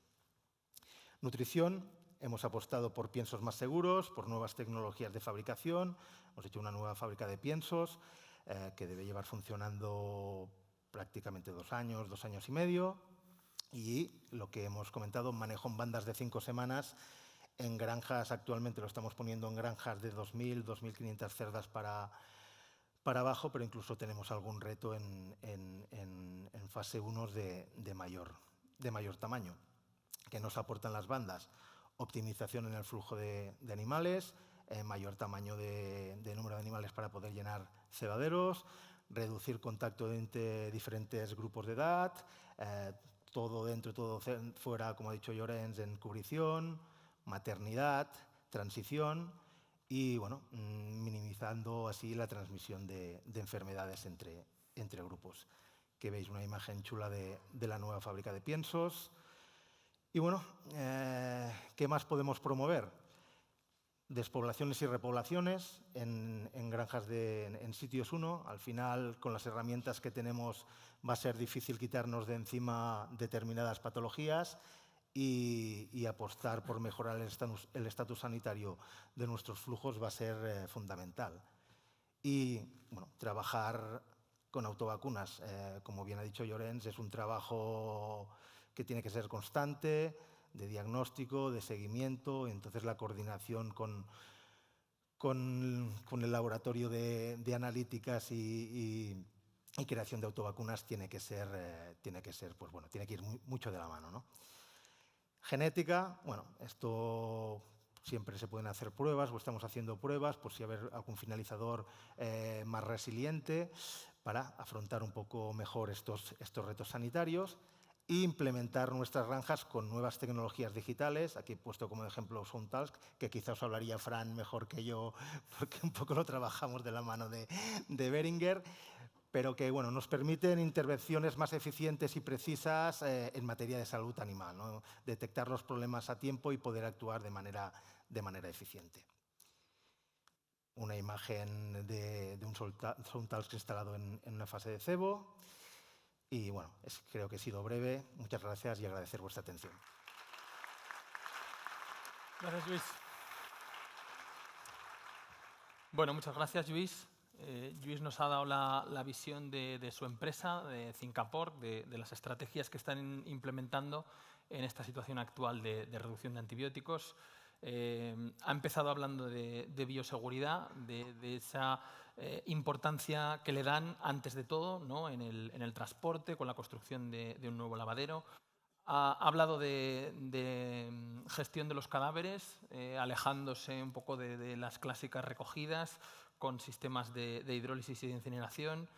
[SPEAKER 5] Nutrición, hemos apostado por piensos más seguros, por nuevas tecnologías de fabricación. Hemos hecho una nueva fábrica de piensos que debe llevar funcionando prácticamente 2 años, 2 años y medio. Y lo que hemos comentado, manejo en bandas de 5 semanas en granjas. Actualmente lo estamos poniendo en granjas de 2.000, 2.500 cerdas para abajo, pero incluso tenemos algún reto en fase 1 de mayor tamaño. Que nos aportan las bandas: optimización en el flujo de animales, mayor tamaño de número de animales para poder llenar cebaderos, reducir contacto entre diferentes grupos de edad, todo dentro, todo fuera, como ha dicho Llorenç, en cubrición, maternidad, transición y minimizando así la transmisión de enfermedades entre grupos. Que veis una imagen chula de la nueva fábrica de piensos. Y ¿qué más podemos promover? Despoblaciones y repoblaciones en granjas en sitios 1. Al final, con las herramientas que tenemos, va a ser difícil quitarnos de encima determinadas patologías y apostar por mejorar el estatus sanitario de nuestros flujos va a ser fundamental. Y trabajar con autovacunas, como bien ha dicho Llorenç, es un trabajo que tiene que ser constante, de diagnóstico, de seguimiento. Entonces la coordinación con el laboratorio de analíticas y creación de autovacunas tiene que ir mucho de la mano, ¿no? Genética, esto siempre se pueden hacer pruebas, o estamos haciendo pruebas por si hay algún finalizador más resiliente para afrontar un poco mejor estos retos sanitarios. E implementar nuestras granjas con nuevas tecnologías digitales. Aquí he puesto como ejemplo SoundTalk, que quizá os hablaría Fran mejor que yo, porque un poco lo trabajamos de la mano de Behringer, pero que nos permiten intervenciones más eficientes y precisas en materia de salud animal, ¿no? Detectar los problemas a tiempo y poder actuar de manera eficiente. Una imagen de un SoundTalk instalado en una fase de cebo. Y creo que he sido breve. Muchas gracias y agradecer vuestra atención.
[SPEAKER 1] Gracias, Lluís. Muchas gracias, Lluís. Lluís nos ha dado la visión de su empresa, de Zincaport, de las estrategias que están implementando en esta situación actual de reducción de antibióticos. Ha empezado hablando de bioseguridad, de esa importancia que le dan antes de todo, ¿no? en el transporte, con la construcción de un nuevo lavadero. Ha hablado de gestión de los cadáveres, alejándose un poco de las clásicas recogidas, con sistemas de hidrólisis y de incineración.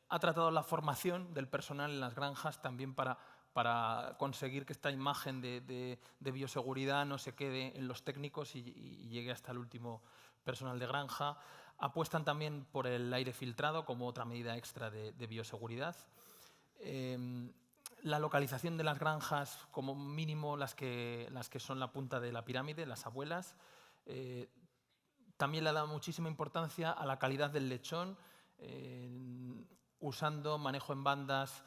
[SPEAKER 1] Ha tratado la formación del personal en las granjas también para conseguir que esta imagen de bioseguridad no se quede en los técnicos y llegue hasta el último personal de granja. Apuestan también por el aire filtrado como otra medida extra de bioseguridad. La localización de las granjas, como mínimo las que son la punta de la pirámide, las abuelas, También le ha dado muchísima importancia a la calidad del lechón, usando manejo en bandas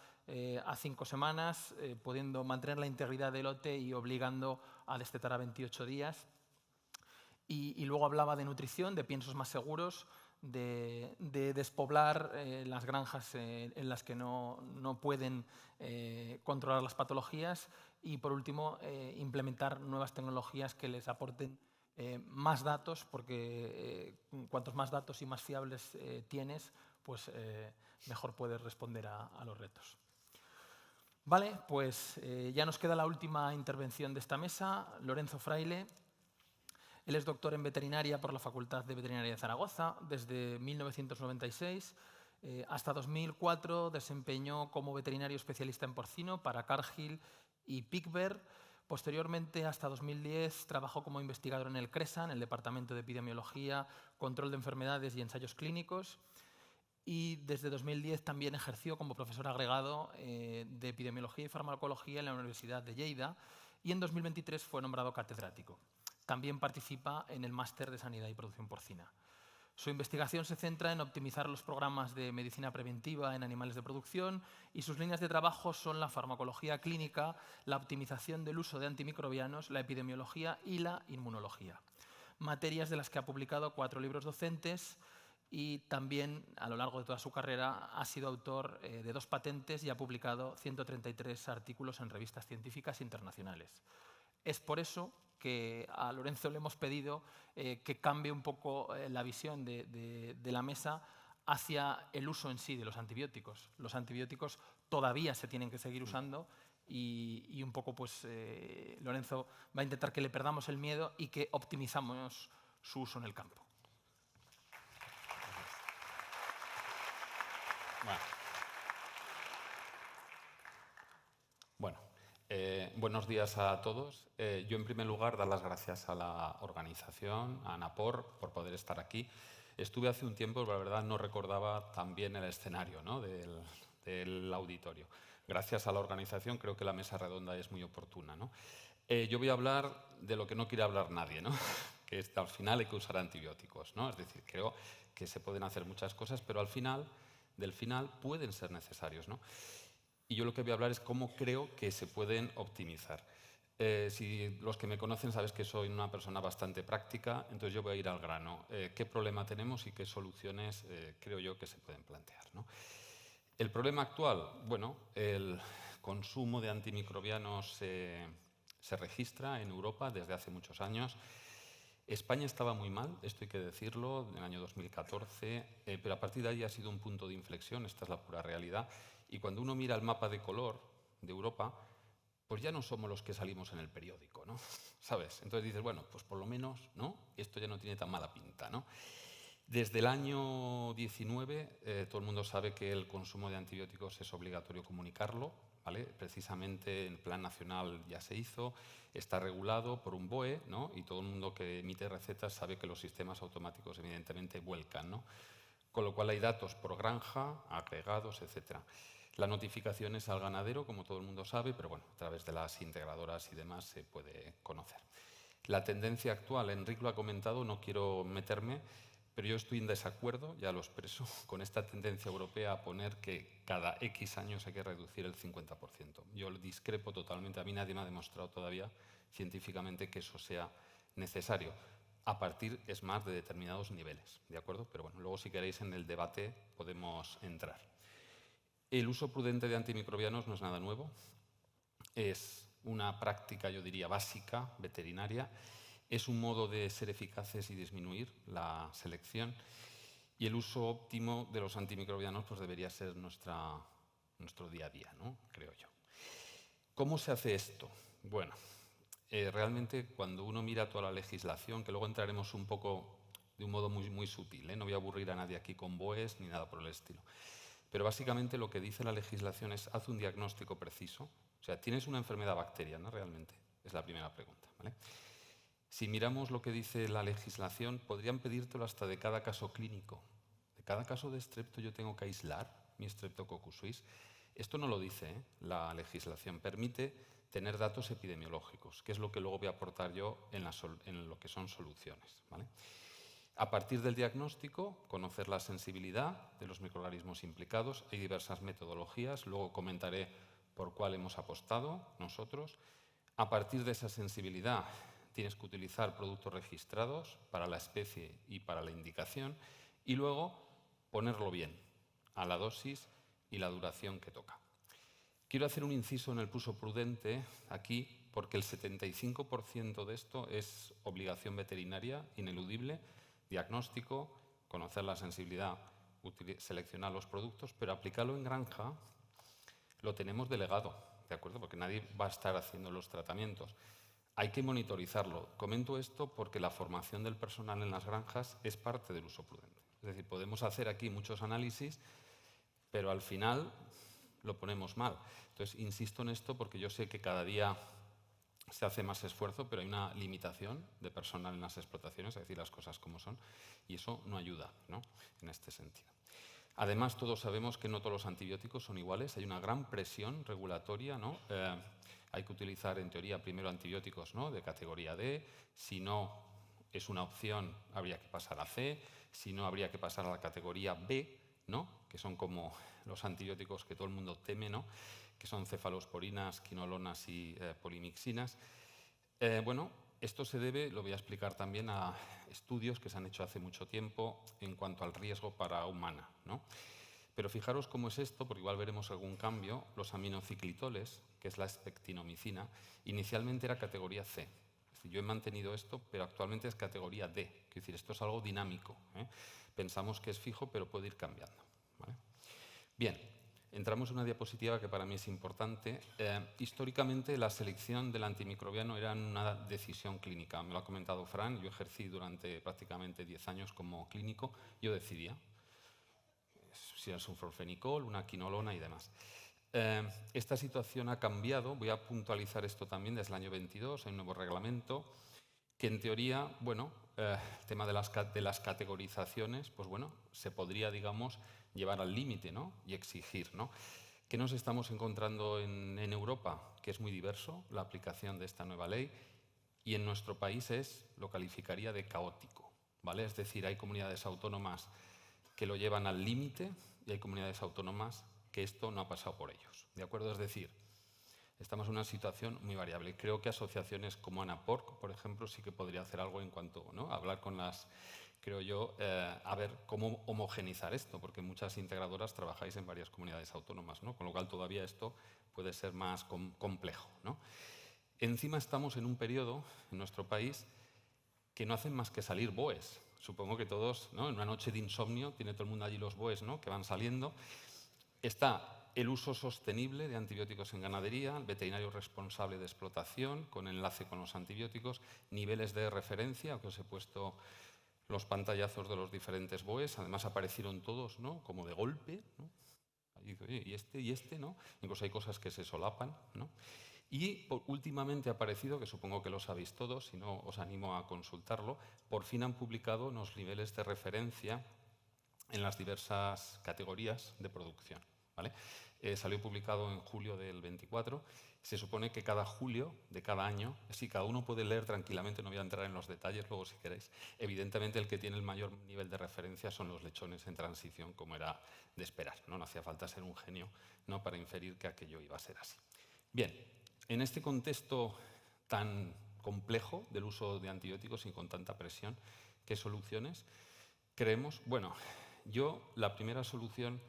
[SPEAKER 1] a 5 semanas, pudiendo mantener la integridad del lote y obligando a destetar a 28 días. Y luego hablaba de nutrición, de piensos más seguros, de despoblar las granjas en las que no pueden controlar las patologías y, por último, implementar nuevas tecnologías que les aporten más datos, porque cuantos más datos y más fiables tienes, pues mejor puedes responder a los retos. Vale, pues ya nos queda la última intervención de esta mesa, Lorenzo Fraile. Él es doctor en veterinaria por la Facultad de Veterinaria de Zaragoza. Desde 1996 hasta 2004 desempeñó como veterinario especialista en porcino para Cargill y Pigbear. Posteriormente, hasta 2010, trabajó como investigador en el CRESA, en el Departamento de Epidemiología, Control de Enfermedades y Ensayos Clínicos. Y desde 2010 también ejerció como profesor agregado de Epidemiología y Farmacología en la Universidad de Lleida y en 2023 fue nombrado catedrático. También participa en el Máster de Sanidad y Producción Porcina. Su investigación se centra en optimizar los programas de medicina preventiva en animales de producción y sus líneas de trabajo son la farmacología clínica, la optimización del uso de antimicrobianos, la epidemiología y la inmunología. Materias de las que ha publicado 4 libros docentes y también a lo largo de toda su carrera ha sido autor de 2 patentes y ha publicado 133 artículos en revistas científicas internacionales. Es por eso que a Lorenzo le hemos pedido que cambie un poco la visión de la mesa hacia el uso en sí de los antibióticos. Los antibióticos todavía se tienen que seguir usando y un poco pues Lorenzo va a intentar que le perdamos el miedo y que optimizamos su uso en el campo.
[SPEAKER 6] Bueno, buenos días a todos. Yo, en primer lugar, dar las gracias a la organización, a ANAPOR, por poder estar aquí. Estuve hace un tiempo, la verdad, no recordaba tan bien el escenario, ¿no?, del auditorio. Gracias a la organización, creo que la mesa redonda es muy oportuna, ¿no? Yo voy a hablar de lo que no quiere hablar nadie, ¿no? Que es que al final hay que usar antibióticos, ¿no? Es decir, creo que se pueden hacer muchas cosas, pero al final, del final, pueden ser necesarios, ¿no? Y yo lo que voy a hablar es cómo creo que se pueden optimizar. Si los que me conocen sabes que soy una persona bastante práctica, entonces yo voy a ir al grano. ¿Qué problema tenemos y qué soluciones creo yo que se pueden plantear, ¿no? El problema actual, bueno, el consumo de antimicrobianos se registra en Europa desde hace muchos años. España estaba muy mal, esto hay que decirlo, en el año 2014, pero a partir de ahí ha sido un punto de inflexión, esta es la pura realidad. Y cuando uno mira el mapa de color de Europa, pues ya no somos los que salimos en el periódico, ¿no? ¿Sabes? Entonces dices, bueno, pues por lo menos, ¿no?, esto ya no tiene tan mala pinta, ¿no? Desde el año 19, todo el mundo sabe que el consumo de antibióticos es obligatorio comunicarlo, ¿vale? Precisamente en el Plan Nacional ya se hizo, está regulado por un BOE, ¿no? Y todo el mundo que emite recetas sabe que los sistemas automáticos evidentemente vuelcan, ¿no? Con lo cual hay datos por granja, agregados, etc. La notificación es al ganadero, como todo el mundo sabe, pero bueno, a través de las integradoras y demás se puede conocer. La tendencia actual, Enrique lo ha comentado, no quiero meterme, pero yo estoy en desacuerdo, ya lo expreso, con esta tendencia europea a poner que cada X años hay que reducir el 50%. Yo lo discrepo totalmente, a mí nadie me ha demostrado todavía científicamente que eso sea necesario, a partir, es más, de determinados niveles, ¿de acuerdo? Pero bueno, luego si queréis en el debate podemos entrar. El uso prudente de antimicrobianos no es nada nuevo, es una práctica, yo diría, básica, veterinaria, es un modo de ser eficaces y disminuir la selección y el uso óptimo de los antimicrobianos pues debería ser nuestro día a día, ¿no?, creo yo. ¿Cómo se hace esto? Bueno, realmente cuando uno mira toda la legislación, que luego entraremos un poco de un modo muy, muy sutil, no voy a aburrir a nadie aquí con BOEs ni nada por el estilo, pero básicamente lo que dice la legislación es haz un diagnóstico preciso, o sea, ¿tienes una enfermedad bacteriana realmente? Es la primera pregunta, ¿vale? Si miramos lo que dice la legislación, podrían pedírtelo hasta de cada caso clínico. De cada caso de estrepto yo tengo que aislar mi Streptococcus suis. Esto no lo dice, la legislación. Permite tener datos epidemiológicos, que es lo que luego voy a aportar yo en lo que son soluciones, ¿vale? A partir del diagnóstico, conocer la sensibilidad de los microorganismos implicados. Hay diversas metodologías, luego comentaré por cuál hemos apostado nosotros. A partir de esa sensibilidad, tienes que utilizar productos registrados para la especie y para la indicación, y luego ponerlo bien a la dosis y la duración que toca. Quiero hacer un inciso en el uso prudente aquí, porque el 75% de esto es obligación veterinaria ineludible, diagnóstico, conocer la sensibilidad, seleccionar los productos, pero aplicarlo en granja lo tenemos delegado, ¿de acuerdo? Porque nadie va a estar haciendo los tratamientos. Hay que monitorizarlo. Comento esto porque la formación del personal en las granjas es parte del uso prudente. Es decir, podemos hacer aquí muchos análisis, pero al final lo ponemos mal. Entonces, insisto en esto porque yo sé que cada día se hace más esfuerzo, pero hay una limitación de personal en las explotaciones, es decir, las cosas como son, y eso no ayuda, ¿no?, en este sentido. Además, todos sabemos que no todos los antibióticos son iguales, hay una gran presión regulatoria, ¿no? Hay que utilizar, en teoría, primero antibióticos, ¿no?, de categoría D, si no es una opción, habría que pasar a C, si no, habría que pasar a la categoría B, ¿no?, que son como los antibióticos que todo el mundo teme, ¿no?, que son cefalosporinas, quinolonas y polimixinas. Bueno, esto se debe, lo voy a explicar también, a estudios que se han hecho hace mucho tiempo en cuanto al riesgo para humana, ¿no? Pero fijaros cómo es esto, porque igual veremos algún cambio. Los aminociclitoles, que es la espectinomicina, inicialmente era categoría C. Es decir, yo he mantenido esto, pero actualmente es categoría D. Es decir, esto es algo dinámico, ¿eh? Pensamos que es fijo, pero puede ir cambiando, ¿vale? Bien. Entramos en una diapositiva que para mí es importante. Históricamente, la selección del antimicrobiano era una decisión clínica. Me lo ha comentado Fran, yo ejercí durante prácticamente 10 años como clínico. Yo decidía si era un sulfurfenicol, una quinolona y demás. Esta situación ha cambiado. Voy a puntualizar esto también desde el año 22. Hay un nuevo reglamento que, en teoría, bueno, el tema de las categorizaciones, pues bueno, se podría, digamos, llevar al límite, ¿no?, y exigir, ¿no? ¿Qué nos estamos encontrando en Europa? Que es muy diverso la aplicación de esta nueva ley, y en nuestro país lo calificaría de caótico, ¿vale? Es decir, hay comunidades autónomas que lo llevan al límite y hay comunidades autónomas que esto no ha pasado por ellos, ¿de acuerdo? Es decir, estamos en una situación muy variable. Creo que asociaciones como ANAPOR, por ejemplo, sí que podría hacer algo en cuanto, ¿no?, a hablar con las, creo yo, a ver cómo homogenizar esto, porque muchas integradoras trabajáis en varias comunidades autónomas, ¿no?, con lo cual todavía esto puede ser más complejo, ¿no? Encima estamos en un periodo en nuestro país que no hacen más que salir BOEs. Supongo que todos, ¿no?, en una noche de insomnio tiene todo el mundo allí los BOEs, ¿no?, que van saliendo. Está el uso sostenible de antibióticos en ganadería, el veterinario responsable de explotación, con enlace con los antibióticos, niveles de referencia, que os he puesto los pantallazos de los diferentes BOEs, además aparecieron todos, ¿no?, como de golpe, ¿no? Y este, ¿no? Incluso hay cosas que se solapan, ¿no? Y últimamente ha aparecido, que supongo que lo sabéis todos, si no os animo a consultarlo, por fin han publicado los niveles de referencia en las diversas categorías de producción, ¿vale? Salió publicado en julio del 24. Se supone que cada julio de cada año, sí, cada uno puede leer tranquilamente, no voy a entrar en los detalles luego si queréis. Evidentemente el que tiene el mayor nivel de referencia son los lechones en transición, como era de esperar, ¿no? No hacía falta ser un genio, ¿no?, para inferir que aquello iba a ser así. Bien, en este contexto tan complejo del uso de antibióticos y con tanta presión, ¿qué soluciones creemos? Bueno, yo la primera solución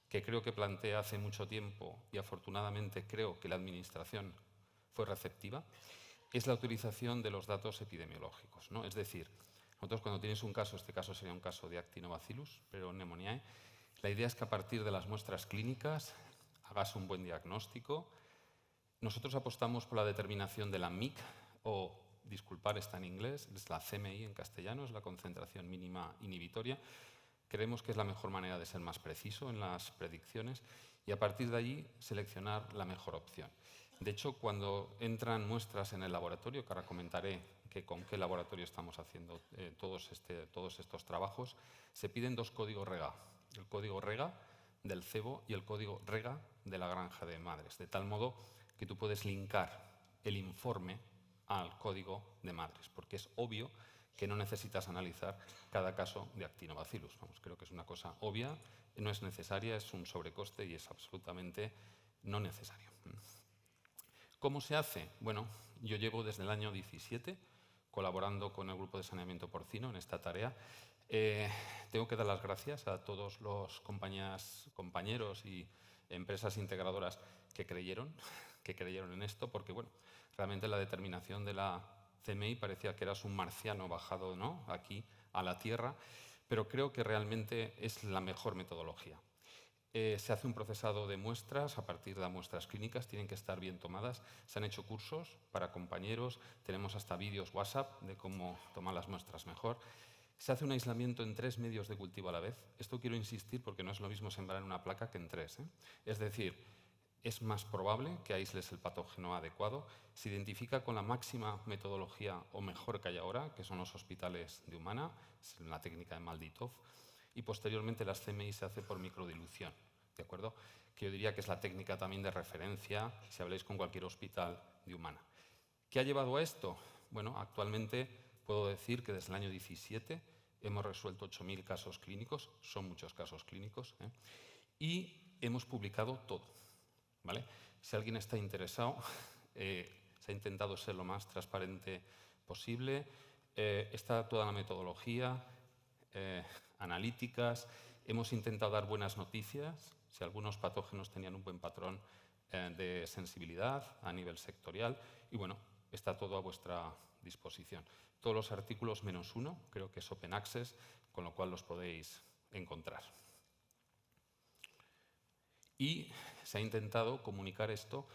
[SPEAKER 6] que creo que planteé hace mucho tiempo, y afortunadamente creo que la Administración fue receptiva, es la utilización de los datos epidemiológicos, ¿no? Es decir, nosotros cuando tienes un caso, este caso sería un caso de Actinobacillus pneumoniae, la idea es que a partir de las muestras clínicas hagas un buen diagnóstico. Nosotros apostamos por la determinación de la MIC, o, disculpar, está en inglés, es la CMI en castellano, es la concentración mínima inhibitoria. Creemos que es la mejor manera de ser más preciso en las predicciones y a partir de allí seleccionar la mejor opción. De hecho, cuando entran muestras en el laboratorio, que ahora comentaré con qué laboratorio estamos haciendo todos estos trabajos, se piden 2 códigos REGA. El código REGA del cebo y el código REGA de la granja de madres, de tal modo que tú puedes linkar el informe al código de madres, porque es obvio que no necesitas analizar cada caso de Actinobacillus. Vamos, creo que es una cosa obvia, no es necesaria, es un sobrecoste y es absolutamente no necesario. ¿Cómo se hace? Bueno, yo llevo desde el año 17 colaborando con el Grupo de Saneamiento Porcino en esta tarea. Tengo que dar las gracias a todos los compañeros y empresas integradoras que creyeron en esto, porque bueno, realmente la determinación de la CMI parecía que eras un marciano bajado, ¿no?, aquí a la Tierra, pero creo que realmente es la mejor metodología. Se hace un procesado de muestras a partir de muestras clínicas, tienen que estar bien tomadas. Se han hecho cursos para compañeros, tenemos hasta vídeos WhatsApp de cómo tomar las muestras mejor. Se hace un aislamiento en 3 medios de cultivo a la vez. Esto quiero insistir porque no es lo mismo sembrar en una placa que en 3. Es decir, es más probable que aísles el patógeno adecuado. Se identifica con la máxima metodología o mejor que hay ahora, que son los hospitales de Humana, es la técnica de Malditov. Y posteriormente las CMI se hace por microdilución, ¿de acuerdo? Que yo diría que es la técnica también de referencia si habláis con cualquier hospital de Humana. ¿Qué ha llevado a esto? Bueno, actualmente puedo decir que desde el año 17 hemos resuelto 8.000 casos clínicos, son muchos casos clínicos, y hemos publicado todo, ¿vale? Si alguien está interesado, se ha intentado ser lo más transparente posible, está toda la metodología, analíticas, hemos intentado dar buenas noticias, si algunos patógenos tenían un buen patrón de sensibilidad a nivel sectorial, y bueno, está todo a vuestra disposición. Todos los artículos menos uno, creo que es Open Access, con lo cual los podéis encontrar. Y se ha intentado comunicar esto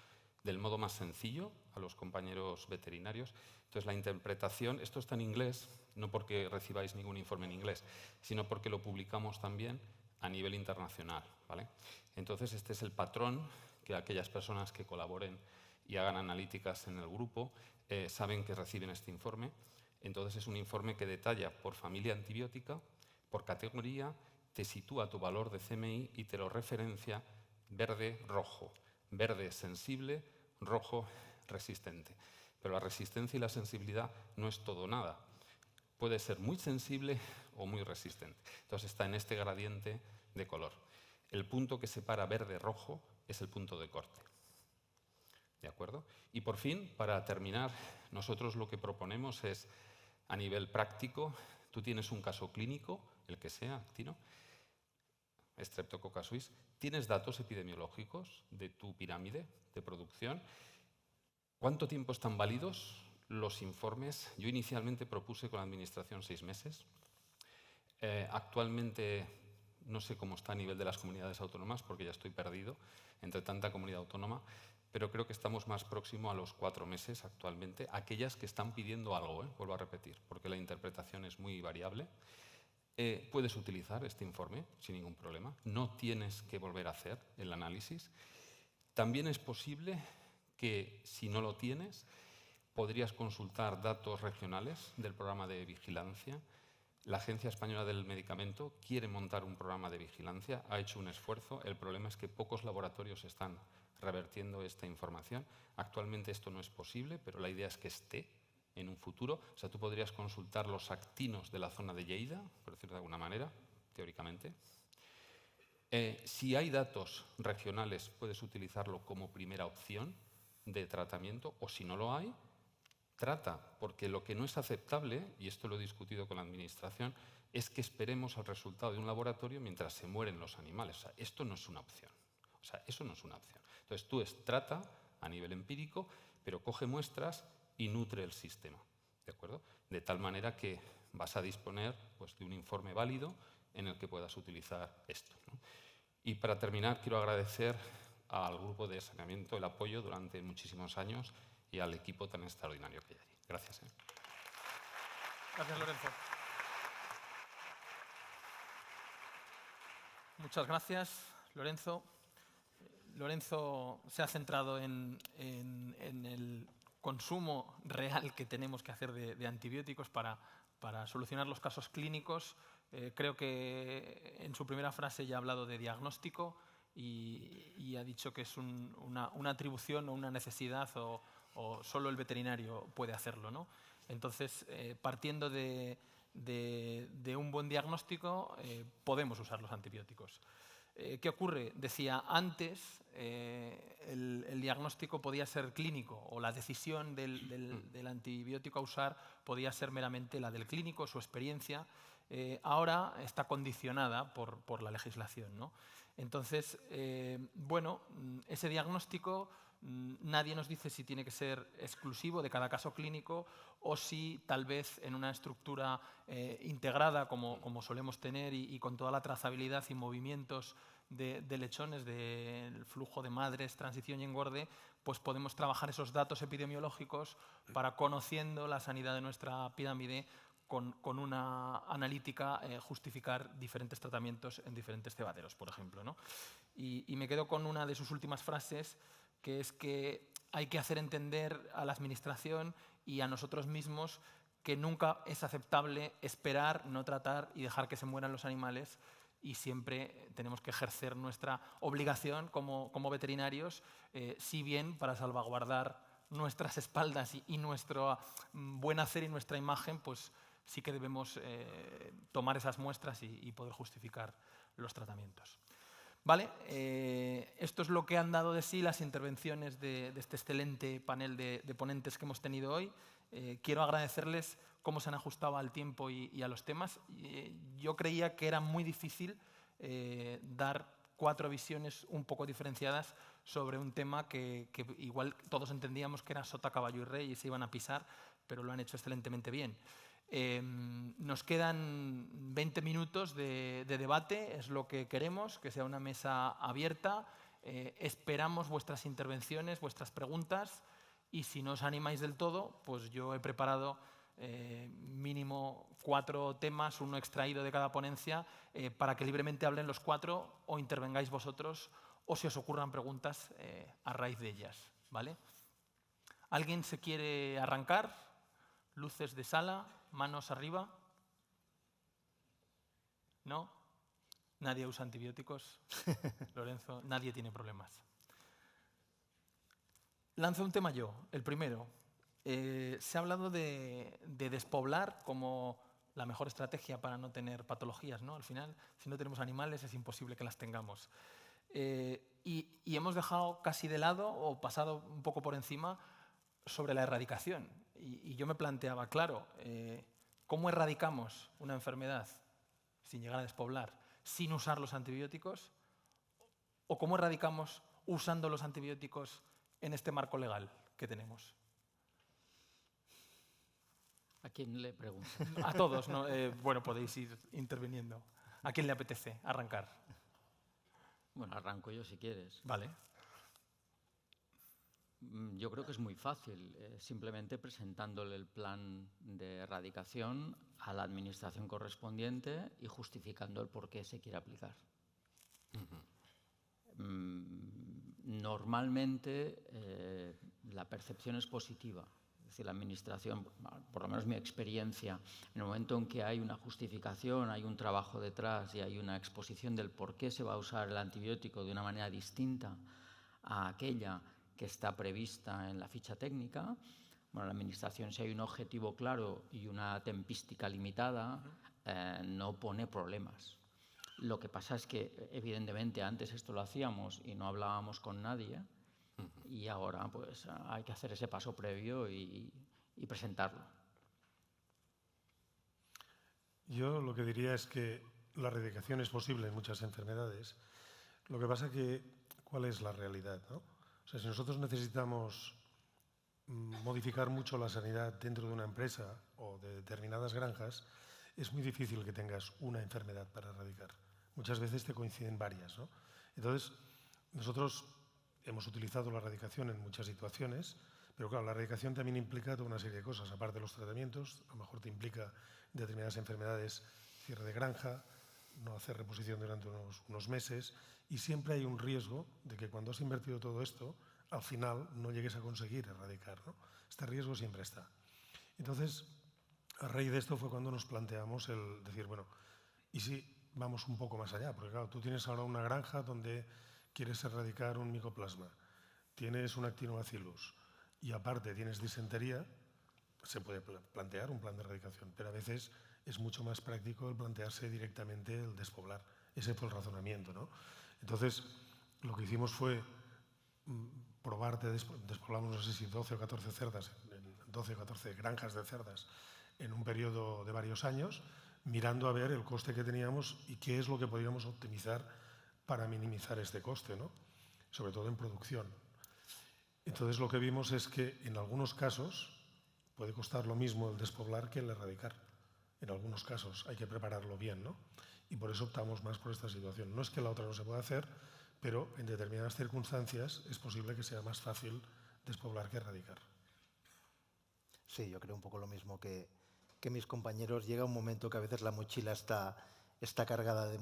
[SPEAKER 6] del modo más sencillo a los compañeros veterinarios. Entonces, la interpretación, esto está en inglés, no porque recibáis ningún informe en inglés, sino porque lo publicamos también a nivel internacional, ¿vale? Entonces, este es el patrón que aquellas personas que colaboren y hagan analíticas en el grupo saben que reciben este informe. Entonces, es un informe que detalla por familia antibiótica, por categoría, te sitúa tu valor de CMI y te lo referencia verde-rojo. Verde sensible, rojo resistente. Pero la resistencia y la sensibilidad no es todo nada. Puede ser muy sensible o muy resistente. Entonces está en este gradiente de color. El punto que separa verde-rojo es el punto de corte. ¿De acuerdo? Y por fin, para terminar, nosotros lo que proponemos es, a nivel práctico, tú tienes un caso clínico, el que sea, actino, Streptococcus suis, tienes datos epidemiológicos de tu pirámide de producción. ¿Cuánto tiempo están válidos los informes? Yo inicialmente propuse con la Administración 6 meses. Actualmente no sé cómo está a nivel de las comunidades autónomas porque ya estoy perdido entre tanta comunidad autónoma, pero creo que estamos más próximos a los 4 meses actualmente. Aquellas que están pidiendo algo, vuelvo a repetir, porque la interpretación es muy variable. Puedes utilizar este informe sin ningún problema, no tienes que volver a hacer el análisis. También es posible que, si no lo tienes, podrías consultar datos regionales del programa de vigilancia. La Agencia Española del Medicamento quiere montar un programa de vigilancia, ha hecho un esfuerzo. El problema es que pocos laboratorios están revertiendo esta información. Actualmente esto no es posible, pero la idea es que esté en un futuro. O sea, tú podrías consultar los actinos de la zona de Lleida, por decirlo de alguna manera, teóricamente. Si hay datos regionales, puedes utilizarlo como primera opción de tratamiento, o si no lo hay, trata, porque lo que no es aceptable, y esto lo he discutido con la Administración, es que esperemos al resultado de un laboratorio mientras se mueren los animales. O sea, esto no es una opción. O sea, eso no es una opción. Entonces, tú trata a nivel empírico, pero coge muestras y nutre el sistema, ¿de acuerdo? De tal manera que vas a disponer, pues, de un informe válido en el que puedas utilizar esto, ¿no? Y para terminar, quiero agradecer al grupo de saneamiento el apoyo durante muchísimos años y al equipo tan extraordinario que hay allí. Gracias.
[SPEAKER 1] Gracias, Lorenzo. Muchas gracias, Lorenzo. Lorenzo se ha centrado en el consumo real que tenemos que hacer de antibióticos para solucionar los casos clínicos. Creo que en su primera frase ya ha hablado de diagnóstico y ha dicho que es una atribución o una necesidad o o solo el veterinario puede hacerlo, ¿no? Entonces, partiendo de un buen diagnóstico, podemos usar los antibióticos. ¿Qué ocurre? Decía, antes el diagnóstico podía ser clínico o la decisión del antibiótico a usar podía ser meramente la del clínico, su experiencia. Ahora está condicionada por la legislación, ¿no? Entonces, bueno, ese diagnóstico nadie nos dice si tiene que ser exclusivo de cada caso clínico o si tal vez en una estructura integrada como solemos tener y con toda la trazabilidad y movimientos de lechones, del flujo de madres, transición y engorde, pues podemos trabajar esos datos epidemiológicos para, conociendo la sanidad de nuestra pirámide, con una analítica justificar diferentes tratamientos en diferentes cebaderos, por ejemplo, ¿no? Y me quedo con una de sus últimas frases, que es que hay que hacer entender a la Administración y a nosotros mismos que nunca es aceptable esperar, no tratar y dejar que se mueran los animales, y siempre tenemos que ejercer nuestra obligación como veterinarios, si bien para salvaguardar nuestras espaldas y nuestro buen hacer y nuestra imagen, pues sí que debemos tomar esas muestras y poder justificar los tratamientos. ¿Vale? Esto es lo que han dado de sí las intervenciones de este excelente panel de ponentes que hemos tenido hoy. Quiero agradecerles cómo se han ajustado al tiempo y a los temas. Yo creía que era muy difícil dar 4 visiones un poco diferenciadas sobre un tema que igual todos entendíamos que era sota, caballo y rey y se iban a pisar, pero lo han hecho excelentemente bien. Nos quedan 20 minutos de debate, es lo que queremos, que sea una mesa abierta. Esperamos vuestras intervenciones, vuestras preguntas, y si no os animáis del todo, pues yo he preparado mínimo 4 temas, uno extraído de cada ponencia, para que libremente hablen los 4 o intervengáis vosotros, o si os ocurran preguntas a raíz de ellas, ¿vale? ¿Alguien se quiere arrancar? Luces de sala, manos arriba. ¿No? Nadie usa antibióticos. Lorenzo, nadie tiene problemas. Lanzo un tema yo, el primero. Se ha hablado de despoblar como la mejor estrategia para no tener patologías, ¿no? Al final, si no tenemos animales, es imposible que las tengamos. Y hemos dejado casi de lado o pasado un poco por encima sobre la erradicación. Y yo me planteaba, claro, ¿cómo erradicamos una enfermedad sin llegar a despoblar, sin usar los antibióticos? ¿O cómo erradicamos usando los antibióticos en este marco legal que tenemos?
[SPEAKER 2] ¿A quién le pregunto?
[SPEAKER 1] A todos, ¿no? Bueno, podéis ir interviniendo. ¿A quién le apetece arrancar?
[SPEAKER 2] Bueno, arranco yo si quieres.
[SPEAKER 1] Vale.
[SPEAKER 2] Yo creo que es muy fácil, simplemente presentándole el plan de erradicación a la administración correspondiente y justificando el por qué se quiere aplicar. Normalmente la percepción es positiva. Es decir, la administración, por lo menos mi experiencia, en el momento en que hay una justificación, hay un trabajo detrás y hay una exposición del por qué se va a usar el antibiótico de una manera distinta a aquella que está prevista en la ficha técnica, bueno, la administración, si hay un objetivo claro y una tempística limitada, no pone problemas. Lo que pasa es que, evidentemente, antes esto lo hacíamos y no hablábamos con nadie, y ahora pues hay que hacer ese paso previo y presentarlo.
[SPEAKER 4] Yo lo que diría es que la erradicación es posible en muchas enfermedades. Lo que pasa es que, ¿cuál es la realidad, no? O sea, si nosotros necesitamos modificar mucho la sanidad dentro de una empresa o de determinadas granjas, es muy difícil que tengas una enfermedad para erradicar. Muchas veces te coinciden varias, ¿no? Entonces, nosotros hemos utilizado la erradicación en muchas situaciones, pero claro, la erradicación también implica toda una serie de cosas. Aparte de los tratamientos, a lo mejor te implica determinadas enfermedades, cierre de granja, no hacer reposición durante unos meses, y siempre hay un riesgo de que cuando has invertido todo esto, al final no llegues a conseguir erradicar, ¿no? Este riesgo siempre está. Entonces, a raíz de esto fue cuando nos planteamos el decir, bueno, ¿y si vamos un poco más allá? Porque claro, tú tienes ahora una granja donde quieres erradicar un micoplasma, tienes un actinobacillus y aparte tienes disentería, se puede plantear un plan de erradicación, pero a veces es mucho más práctico el plantearse directamente el despoblar. Ese fue el razonamiento, ¿no? Entonces, lo que hicimos fue probar de despoblamos, no sé si 12 o 14 cerdas, 12 o 14 granjas de cerdas en un periodo de varios años, mirando a ver el coste que teníamos y qué es lo que podíamos optimizar para minimizar este coste, ¿no? Sobre todo en producción. Entonces, lo que vimos es que en algunos casos puede costar lo mismo el despoblar que el erradicar. En algunos casos hay que prepararlo bien, ¿no? Y por eso optamos más por esta situación. No es que la otra no se pueda hacer, pero en determinadas circunstancias es posible que sea más fácil despoblar que erradicar.
[SPEAKER 5] Sí, yo creo un poco lo mismo que mis compañeros. Llega un momento que a veces la mochila está cargada de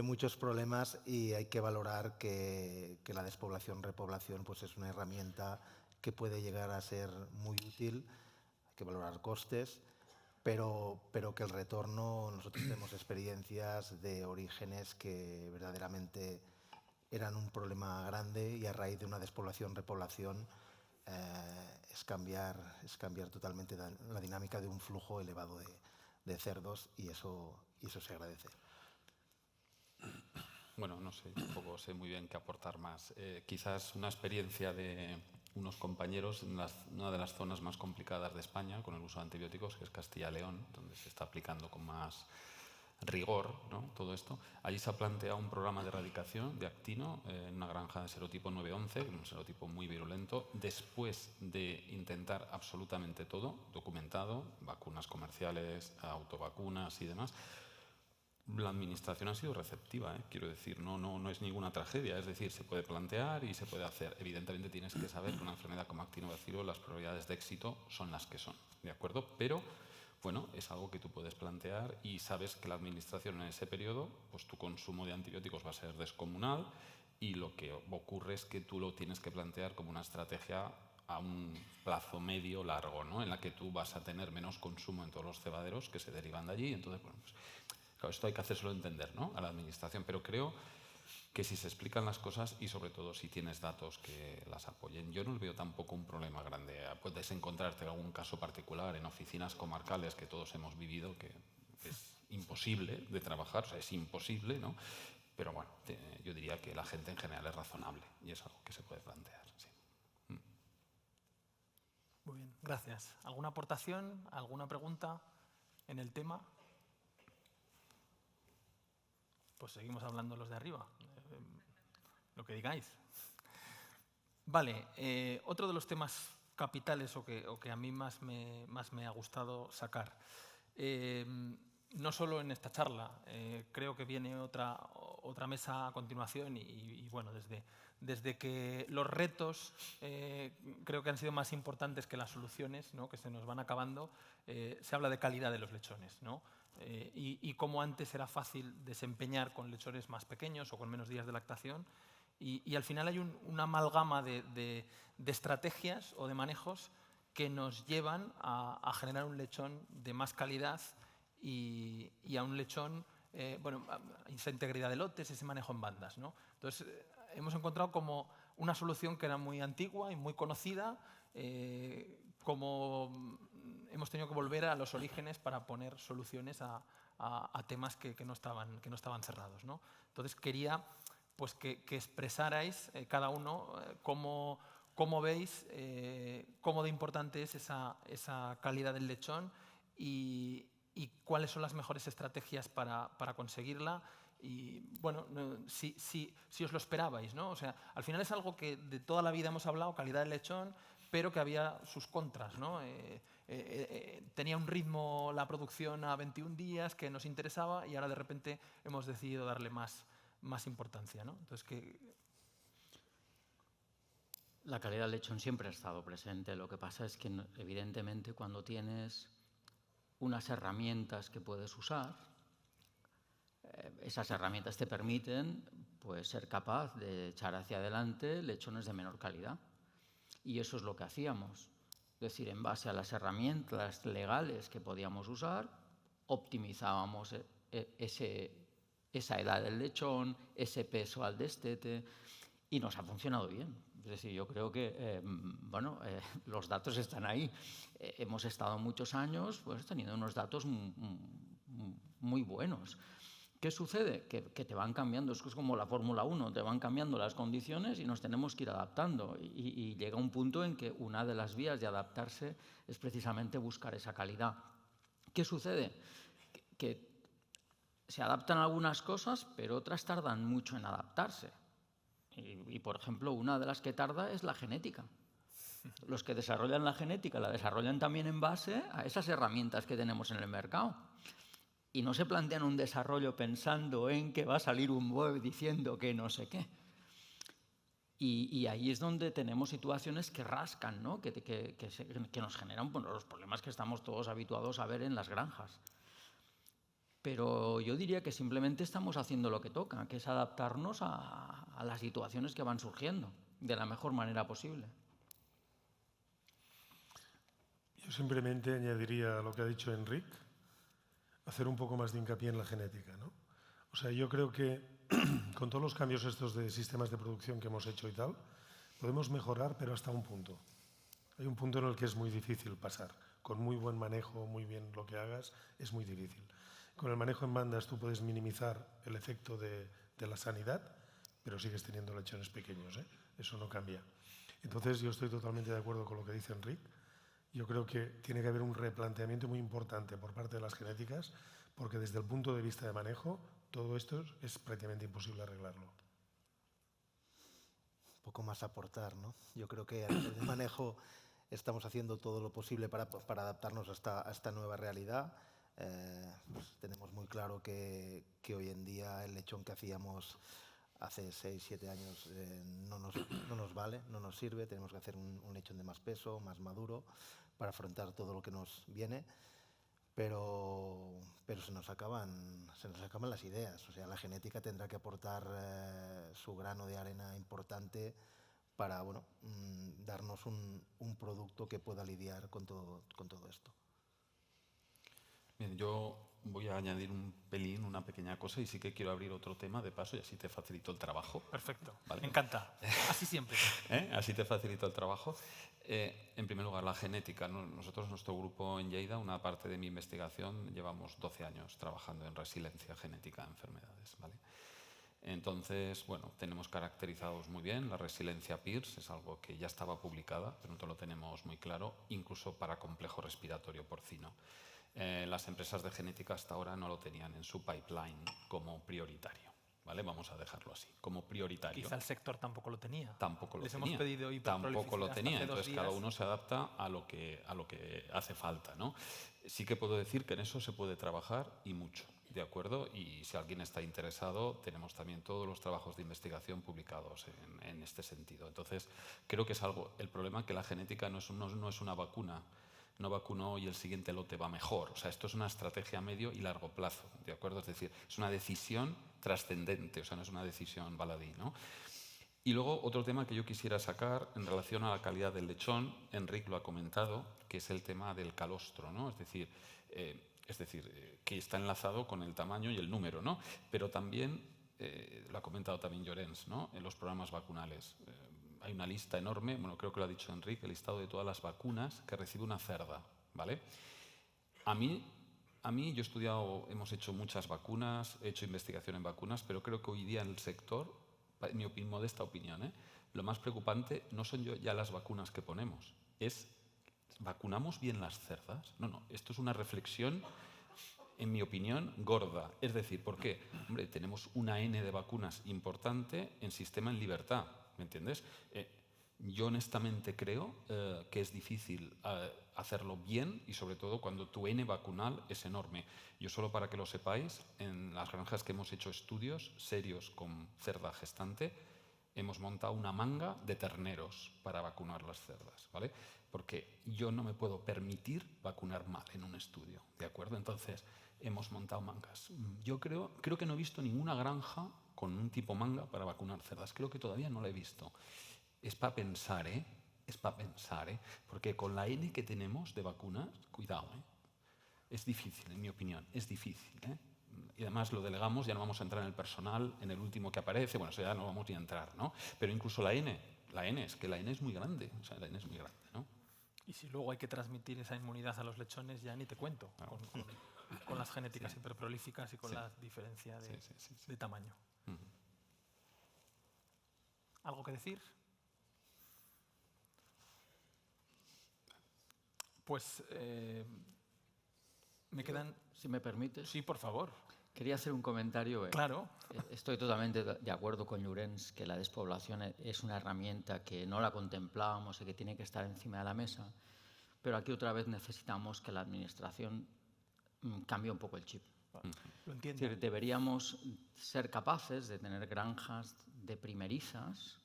[SPEAKER 5] muchos problemas y hay que valorar que la despoblación-repoblación pues es una herramienta que puede llegar a ser muy útil. Hay que valorar costes, pero que el retorno, nosotros tenemos experiencias de orígenes que verdaderamente eran un problema grande y a raíz de una despoblación-repoblación es cambiar totalmente la dinámica de un flujo elevado de cerdos y eso se agradece.
[SPEAKER 6] Bueno, no sé, tampoco sé muy bien qué aportar más. Quizás una experiencia de unos compañeros en una de las zonas más complicadas de España con el uso de antibióticos, que es Castilla y León, donde se está aplicando con más rigor, ¿no?, todo esto. Allí se ha planteado un programa de erradicación de actino en una granja de serotipo 911, un serotipo muy virulento, después de intentar absolutamente todo, documentado, vacunas comerciales, autovacunas y demás. La administración ha sido receptiva, quiero decir, no es ninguna tragedia, es decir, se puede plantear y se puede hacer. Evidentemente tienes que saber que una enfermedad como actinobacilo, las probabilidades de éxito son las que son, ¿de acuerdo? Pero, bueno, es algo que tú puedes plantear y sabes que la administración en ese periodo, pues tu consumo de antibióticos va a ser descomunal y lo que ocurre es que tú lo tienes que plantear como una estrategia a un plazo medio largo, ¿no?, en la que tú vas a tener menos consumo en todos los cebaderos que se derivan de allí. Entonces, bueno, pues claro, esto hay que hacérselo entender, ¿no?, a la administración, pero creo que si se explican las cosas y sobre todo si tienes datos que las apoyen, yo no veo tampoco un problema grande. Puedes encontrarte algún caso particular en oficinas comarcales que todos hemos vivido, que es imposible de trabajar, o sea, es imposible, ¿no? Pero bueno, yo diría que la gente en general es razonable y es algo que se puede plantear, sí.
[SPEAKER 1] Muy bien, gracias. ¿Alguna aportación, alguna pregunta en el tema? Pues seguimos hablando los de arriba, lo que digáis. Vale, otro de los temas capitales o que a mí más me ha gustado sacar, no solo en esta charla, creo que viene otra mesa a continuación y bueno, desde que los retos creo que han sido más importantes que las soluciones, ¿no?, que se nos van acabando, se habla de calidad de los lechones, ¿no? Y cómo antes era fácil desempeñar con lechones más pequeños o con menos días de lactación y al final hay una amalgama de estrategias o de manejos que nos llevan a generar un lechón de más calidad y a un lechón, bueno, esa integridad de lotes, ese manejo en bandas, ¿no? Entonces hemos encontrado como una solución que era muy antigua y muy conocida, como hemos tenido que volver a los orígenes para poner soluciones a temas que no estaban cerrados, ¿no? Entonces quería pues, que expresarais cada uno cómo veis, cómo de importante es esa calidad del lechón y cuáles son las mejores estrategias para conseguirla. Y bueno, si os lo esperabais, ¿no? O sea, al final es algo que de toda la vida hemos hablado, calidad del lechón, pero que había sus contras, ¿no? Tenía un ritmo la producción a 21 días que nos interesaba y ahora de repente hemos decidido darle más importancia, ¿no? Entonces,
[SPEAKER 2] La calidad del lechón siempre ha estado presente. Lo que pasa es que, evidentemente, cuando tienes unas herramientas que puedes usar, esas herramientas te permiten pues, ser capaz de echar hacia adelante lechones de menor calidad. Y eso es lo que hacíamos. Es decir, en base a las herramientas legales que podíamos usar, optimizábamos esa edad del lechón, ese peso al destete, y nos ha funcionado bien. Es decir, yo creo que los datos están ahí. Hemos estado muchos años pues, teniendo unos datos muy buenos. ¿Qué sucede? Que te van cambiando, es como la Fórmula 1, te van cambiando las condiciones y nos tenemos que ir adaptando. Y llega un punto en que una de las vías de adaptarse es precisamente buscar esa calidad. ¿Qué sucede? Que se adaptan algunas cosas, pero otras tardan mucho en adaptarse. Y, por ejemplo, una de las que tarda es la genética. Los que desarrollan la genética la desarrollan también en base a esas herramientas que tenemos en el mercado. Y no se plantean un desarrollo pensando en que va a salir un web diciendo que no sé qué. Y ahí es donde tenemos situaciones que rascan, ¿no? que nos generan los problemas que estamos todos habituados a ver en las granjas. Pero yo diría que simplemente estamos haciendo lo que toca, que es adaptarnos a las situaciones que van surgiendo de la mejor manera posible.
[SPEAKER 4] Yo simplemente añadiría a lo que ha dicho Enric, hacer un poco más de hincapié en la genética, ¿no? O sea, yo creo que con todos los cambios estos de sistemas de producción que hemos hecho y tal, podemos mejorar, pero hasta un punto. Hay un punto en el que es muy difícil pasar. Con muy buen manejo, muy bien lo que hagas, es muy difícil. Con el manejo en bandas tú puedes minimizar el efecto de la sanidad, pero sigues teniendo lechones pequeños, ¿eh? Eso no cambia. Entonces yo estoy totalmente de acuerdo con lo que dice Enric. Yo creo que tiene que haber un replanteamiento muy importante por parte de las genéticas, porque desde el punto de vista de manejo, todo esto es prácticamente imposible arreglarlo.
[SPEAKER 5] Un poco más aportar, ¿no? Yo creo que a nivel de manejo estamos haciendo todo lo posible para adaptarnos a esta nueva realidad. Pues tenemos muy claro que hoy en día el lechón que hacíamos hace 6, 7 años no nos vale, no nos sirve. Tenemos que hacer un lechón de más peso, más maduro, para afrontar todo lo que nos viene, pero se nos acaban las ideas. O sea, la genética tendrá que aportar su grano de arena importante para darnos un producto que pueda lidiar con todo esto.
[SPEAKER 6] Bien, yo voy a añadir un pelín, una pequeña cosa, y sí que quiero abrir otro tema de paso y así te facilito el trabajo.
[SPEAKER 1] Perfecto,
[SPEAKER 6] ¿Vale?
[SPEAKER 1] me encanta. Así siempre.
[SPEAKER 6] Así te facilito el trabajo. En primer lugar, la genética. Nosotros, nuestro grupo en Lleida, una parte de mi investigación, llevamos 12 años trabajando en resiliencia genética a enfermedades, ¿vale? Entonces, bueno, tenemos caracterizados muy bien. La resiliencia PIRS es algo que ya estaba publicada, pero no lo tenemos muy claro, incluso para complejo respiratorio porcino. Las empresas de genética hasta ahora no lo tenían en su pipeline como prioritario, ¿vale? Vamos a dejarlo así, como prioritario.
[SPEAKER 1] Quizá el sector tampoco lo tenía.
[SPEAKER 6] Tampoco lo
[SPEAKER 1] Les
[SPEAKER 6] tenía.
[SPEAKER 1] hemos pedido
[SPEAKER 6] Tampoco lo tenía. Entonces cada
[SPEAKER 1] días.
[SPEAKER 6] uno se adapta a lo que hace falta, ¿no? Sí que puedo decir que en eso se puede trabajar y mucho, ¿de acuerdo? Y si alguien está interesado, tenemos también todos los trabajos de investigación publicados en este sentido. Entonces creo que es algo. El problema es que la genética no es una vacuna. No vacunó y el siguiente lote va mejor. O sea, esto es una estrategia a medio y largo plazo, ¿de acuerdo? Es decir, es una decisión trascendente, o sea, no es una decisión baladí, ¿no? Y luego otro tema que yo quisiera sacar en relación a la calidad del lechón, Enric lo ha comentado, que es el tema del calostro, ¿no? Es decir, que está enlazado con el tamaño y el número, ¿no? Pero también, lo ha comentado también Llorens, ¿no? En los programas vacunales. Hay una lista enorme, bueno, creo que lo ha dicho Enrique, el listado de todas las vacunas que recibe una cerda, ¿vale? A mí yo he estudiado, hemos hecho muchas vacunas, he hecho investigación en vacunas, pero creo que hoy día en el sector, en mi modesta opinión, lo más preocupante no son ya las vacunas que ponemos, es ¿vacunamos bien las cerdas? No, esto es una reflexión, en mi opinión, gorda. Es decir, ¿por qué? Hombre, tenemos una N de vacunas importante en sistema en libertad. ¿Me entiendes? Yo honestamente creo que es difícil hacerlo bien y sobre todo cuando tu N vacunal es enorme. Yo solo para que lo sepáis, en las granjas que hemos hecho estudios serios con cerda gestante, hemos montado una manga de terneros para vacunar las cerdas, ¿vale? Porque yo no me puedo permitir vacunar mal en un estudio, ¿de acuerdo? Entonces, hemos montado mangas. Yo creo que no he visto ninguna granja con un tipo manga para vacunar cerdas. Creo que todavía no la he visto. Es para pensar, ¿eh? Es para pensar, ¿eh? Porque con la N que tenemos de vacunas, cuidado, ¿eh? Es difícil, en mi opinión, es difícil, ¿eh? Y además lo delegamos, ya no vamos a entrar en el personal, en el último que aparece, bueno, eso ya no vamos ni a entrar, ¿no? Pero incluso la N, la N, es que la N es muy grande, o sea, la N es muy grande, ¿no?
[SPEAKER 1] Y si luego hay que transmitir esa inmunidad a los lechones, ya ni te cuento,
[SPEAKER 6] Claro.
[SPEAKER 1] con las genéticas
[SPEAKER 6] Sí.
[SPEAKER 1] hiperprolíficas y con
[SPEAKER 6] Sí.
[SPEAKER 1] la diferencia de,
[SPEAKER 6] Sí.
[SPEAKER 1] de tamaño.
[SPEAKER 6] Ujú.
[SPEAKER 1] ¿Algo que decir? Pues me quedan...
[SPEAKER 2] Si me permites.
[SPEAKER 1] Sí, por favor.
[SPEAKER 2] Quería hacer un comentario.
[SPEAKER 1] Claro.
[SPEAKER 2] Estoy totalmente de acuerdo con Llorens que la despoblación es una herramienta que no la contemplábamos y que tiene que estar encima de la mesa, pero aquí otra vez necesitamos que la Administración cambie un poco el chip.
[SPEAKER 1] Lo
[SPEAKER 2] Es
[SPEAKER 1] entiendo.
[SPEAKER 2] decir, deberíamos ser capaces de tener granjas de primerizas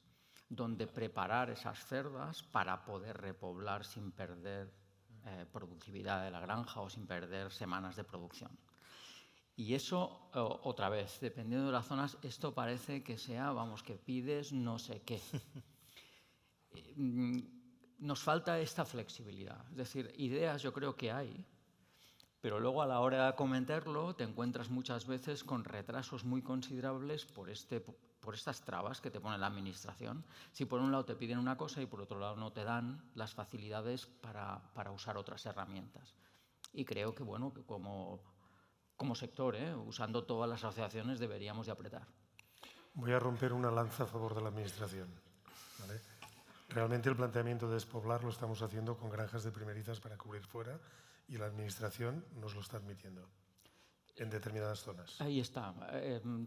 [SPEAKER 2] donde preparar esas cerdas para poder repoblar sin perder productividad de la granja o sin perder semanas de producción. Y eso, otra vez, dependiendo de las zonas, esto parece que sea, vamos, que pides no sé qué. Nos falta esta flexibilidad. Es decir, ideas yo creo que hay, pero luego a la hora de acometerlo te encuentras muchas veces con retrasos muy considerables por estas trabas que te pone la Administración. Si por un lado te piden una cosa y por otro lado no te dan las facilidades para usar otras herramientas. Y creo que, bueno, que como sector, usando todas las asociaciones, deberíamos de apretar.
[SPEAKER 4] Voy a romper una lanza a favor de la Administración, ¿vale? Realmente el planteamiento de despoblar lo estamos haciendo con granjas de primerizas para cubrir fuera y la Administración nos lo está admitiendo en determinadas zonas.
[SPEAKER 2] Ahí está,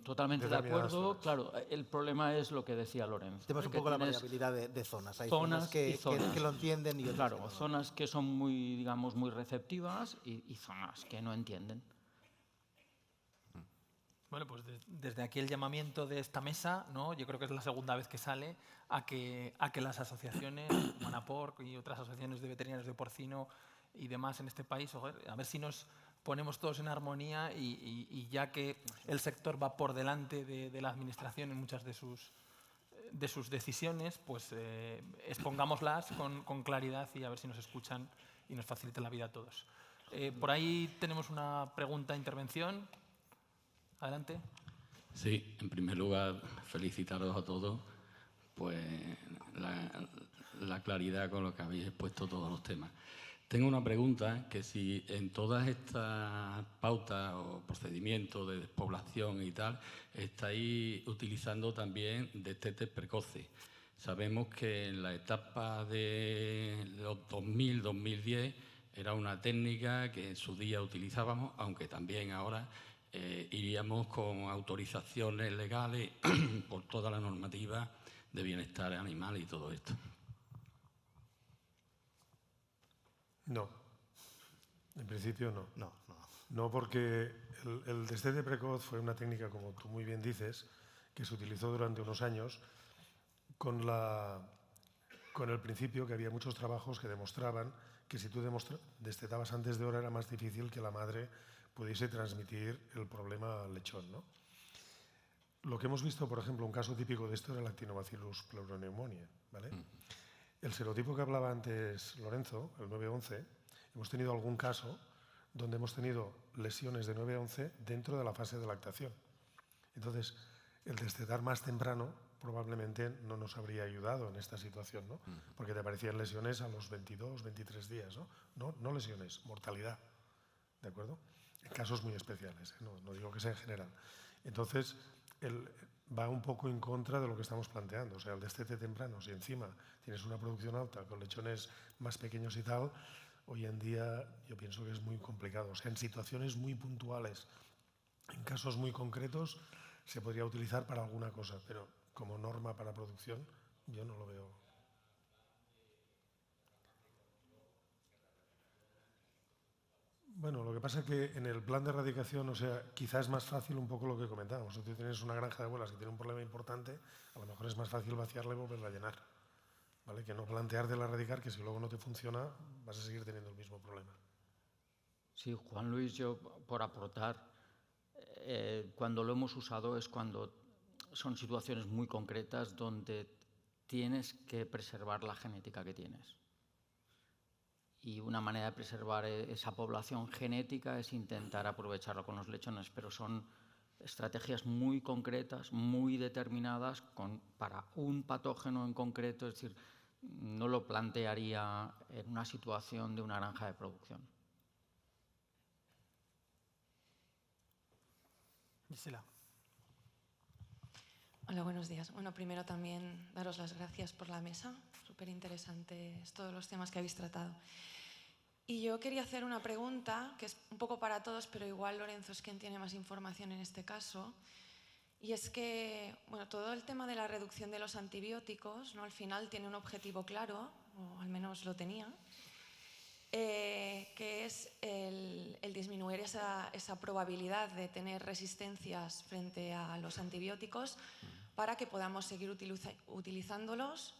[SPEAKER 2] totalmente de
[SPEAKER 4] Determinadas
[SPEAKER 2] acuerdo.
[SPEAKER 4] zonas.
[SPEAKER 2] Claro, el problema es lo que decía Lorenzo.
[SPEAKER 5] Tenemos un
[SPEAKER 2] que
[SPEAKER 5] poco la
[SPEAKER 2] tienes
[SPEAKER 5] variabilidad de zonas. Hay
[SPEAKER 2] zonas
[SPEAKER 5] zonas que,
[SPEAKER 2] y zonas.
[SPEAKER 5] que lo entienden y otras
[SPEAKER 2] Claro,
[SPEAKER 5] que no.
[SPEAKER 2] zonas que son muy, digamos, muy receptivas y zonas que no entienden.
[SPEAKER 1] Bueno, pues desde aquí el llamamiento de esta mesa, ¿no? Yo creo que es la segunda vez que sale, a que las asociaciones, como ANAPOR y otras asociaciones de veterinarios de porcino y demás en este país, a ver si nos ponemos todos en armonía y ya que el sector va por delante de la Administración en muchas de sus decisiones, pues expongámoslas con claridad y a ver si nos escuchan y nos facilita la vida a todos. Por ahí tenemos una pregunta, intervención. Adelante.
[SPEAKER 7] Sí, en primer lugar, felicitaros a todos, pues la claridad con lo que habéis expuesto todos los temas. Tengo una pregunta, que si en todas estas pautas o procedimientos de despoblación y tal, estáis utilizando también destetes precoces. Sabemos que en la etapa de los 2000-2010 era una técnica que en su día utilizábamos, aunque también ahora iríamos con autorizaciones legales por toda la normativa de bienestar animal y todo esto.
[SPEAKER 4] No, en principio no.
[SPEAKER 5] No.
[SPEAKER 4] No, porque el destete precoz fue una técnica, como tú muy bien dices, que se utilizó durante unos años con el principio que había muchos trabajos que demostraban que si tú destetabas antes de hora era más difícil que la madre pudiese transmitir el problema al lechón, ¿no? Lo que hemos visto, por ejemplo, un caso típico de esto era la Actinobacillus pleuropneumonia, ¿vale? El serotipo que hablaba antes Lorenzo, el 9-11, hemos tenido algún caso donde hemos tenido lesiones de 9-11 dentro de la fase de lactación. Entonces, el destetar más temprano probablemente no nos habría ayudado en esta situación, ¿no? Porque te aparecían lesiones a los 22, 23 días, ¿no? No lesiones, mortalidad, ¿de acuerdo? En casos muy especiales, no digo que sea en general. Entonces, va un poco en contra de lo que estamos planteando. O sea, el destete temprano, si encima tienes una producción alta con lechones más pequeños y tal, hoy en día yo pienso que es muy complicado. O sea, en situaciones muy puntuales, en casos muy concretos, se podría utilizar para alguna cosa, pero como norma para producción, yo no lo veo. Bueno, lo que pasa es que en el plan de erradicación, o sea, quizás es más fácil un poco lo que comentábamos. Si tú tienes una granja de abuelas que tiene un problema importante, a lo mejor es más fácil vaciarla y volverla a llenar, ¿vale? Que no plantearte la erradicar, que si luego no te funciona, vas a seguir teniendo el mismo problema.
[SPEAKER 2] Sí, Juan Luis, yo por aportar, cuando lo hemos usado es cuando son situaciones muy concretas donde tienes que preservar la genética que tienes. Y una manera de preservar esa población genética es intentar aprovecharlo con los lechones, pero son estrategias muy concretas, muy determinadas para un patógeno en concreto, es decir, no lo plantearía en una situación de una granja de producción.
[SPEAKER 1] Gisela.
[SPEAKER 8] Hola, buenos días. Bueno, primero también daros las gracias por la mesa. Súper interesantes todos los temas que habéis tratado. Y yo quería hacer una pregunta que es un poco para todos, pero igual Lorenzo es quien tiene más información en este caso. Y es que, bueno, todo el tema de la reducción de los antibióticos, ¿no? Al final tiene un objetivo claro, o al menos lo tenía, que es el disminuir esa probabilidad de tener resistencias frente a los antibióticos para que podamos seguir utilizándolos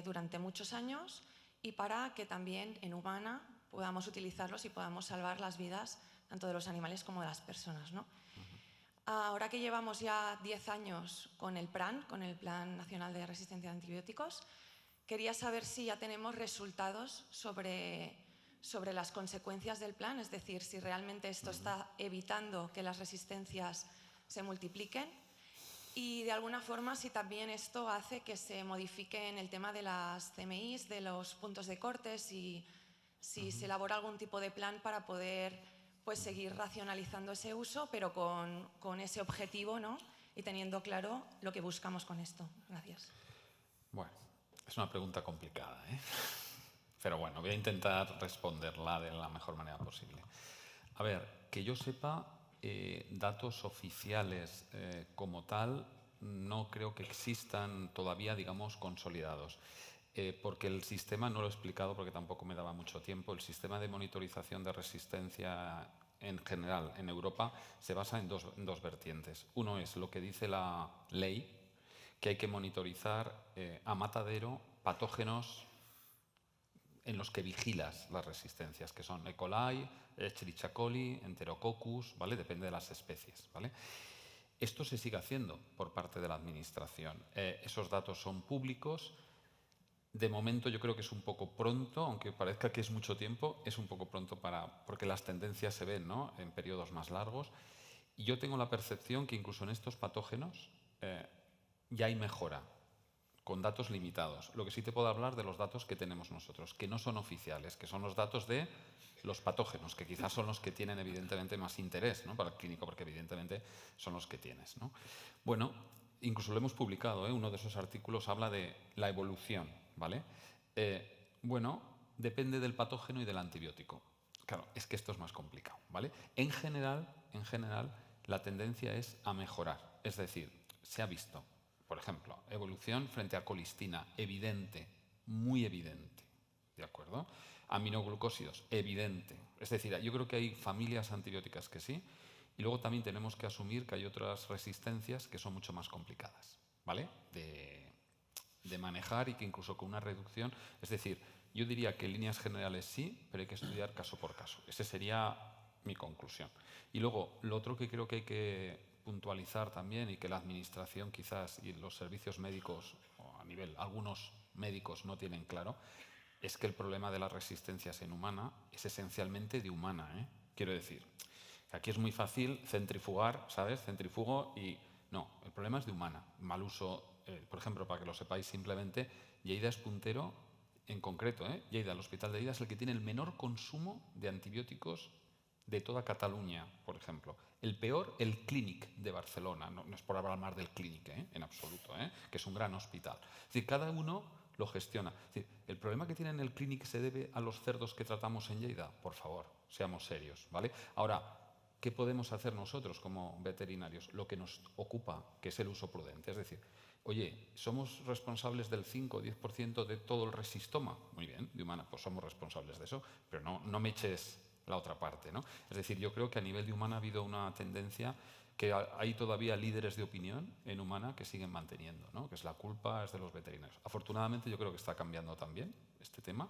[SPEAKER 8] durante muchos años y para que también en humana podamos utilizarlos y podamos salvar las vidas tanto de los animales como de las personas, ¿no? Ahora que llevamos ya 10 años con el PRAN, con el Plan Nacional de Resistencia a Antibióticos, quería saber si ya tenemos resultados sobre las consecuencias del plan, es decir, si realmente esto está evitando que las resistencias se multipliquen y de alguna forma si también esto hace que se modifique en el tema de las CMIs, de los puntos de cortes y si se elabora algún tipo de plan para poder pues, seguir racionalizando ese uso, pero con ese objetivo, ¿no? Y teniendo claro lo que buscamos con esto. Gracias.
[SPEAKER 6] Bueno, es una pregunta complicada, ¿eh? Pero bueno, voy a intentar responderla de la mejor manera posible. A ver, que yo sepa, datos oficiales como tal no creo que existan todavía, digamos, consolidados. Porque el sistema, no lo he explicado porque tampoco me daba mucho tiempo, el sistema de monitorización de resistencia en general en Europa se basa en dos vertientes. Uno es lo que dice la ley, que hay que monitorizar a matadero patógenos en los que vigilas las resistencias, que son E. coli, Escherichia coli, Enterococcus, ¿vale? Depende de las especies, ¿vale? Esto se sigue haciendo por parte de la Administración. Esos datos son públicos. De momento yo creo que es un poco pronto, aunque parezca que es mucho tiempo, es un poco pronto porque las tendencias se ven, ¿no? En periodos más largos. Y yo tengo la percepción que incluso en estos patógenos ya hay mejora, con datos limitados. Lo que sí te puedo hablar de los datos que tenemos nosotros, que no son oficiales, que son los datos de los patógenos, que quizás son los que tienen evidentemente más interés, ¿no? Para el clínico, porque evidentemente son los que tienes, ¿no? Bueno, incluso lo hemos publicado, ¿eh? Uno de esos artículos habla de la evolución, ¿vale? Bueno, depende del patógeno y del antibiótico. Claro, es que esto es más complicado, ¿vale? En general, la tendencia es a mejorar. Es decir, se ha visto, por ejemplo, evolución frente a colistina, evidente, muy evidente, ¿de acuerdo? Aminoglucósidos, evidente. Es decir, yo creo que hay familias antibióticas que sí, y luego también tenemos que asumir que hay otras resistencias que son mucho más complicadas, ¿vale? De manejar y que incluso con una reducción, es decir, yo diría que en líneas generales sí, pero hay que estudiar caso por caso. Esa sería mi conclusión. Y luego, lo otro que creo que hay que puntualizar también y que la Administración quizás y los servicios médicos, o a nivel, algunos médicos no tienen claro, es que el problema de las resistencias en humana es esencialmente de humana, ¿eh? Quiero decir, que aquí es muy fácil centrifugar, ¿sabes? Centrifugo y no, el problema es de humana. Mal uso, por ejemplo, para que lo sepáis simplemente, Lleida es puntero en concreto, Lleida, el hospital de Lleida es el que tiene el menor consumo de antibióticos de toda Cataluña, por ejemplo. El peor, el Clínic de Barcelona. No es por hablar más del Clínic, en absoluto, que es un gran hospital. Es decir, cada uno lo gestiona. Es decir, ¿el problema que tiene en el Clínic se debe a los cerdos que tratamos en Lleida? Por favor, seamos serios, ¿vale? Ahora, ¿qué podemos hacer nosotros como veterinarios? Lo que nos ocupa, que es el uso prudente. Es decir, oye, ¿somos responsables del 5 o 10% de todo el resistoma? Muy bien, de humana, pues somos responsables de eso, pero no me eches la otra parte, ¿no? Es decir, yo creo que a nivel de humana ha habido una tendencia que hay todavía líderes de opinión en humana que siguen manteniendo, ¿no? Que es la culpa es de los veterinarios. Afortunadamente yo creo que está cambiando también este tema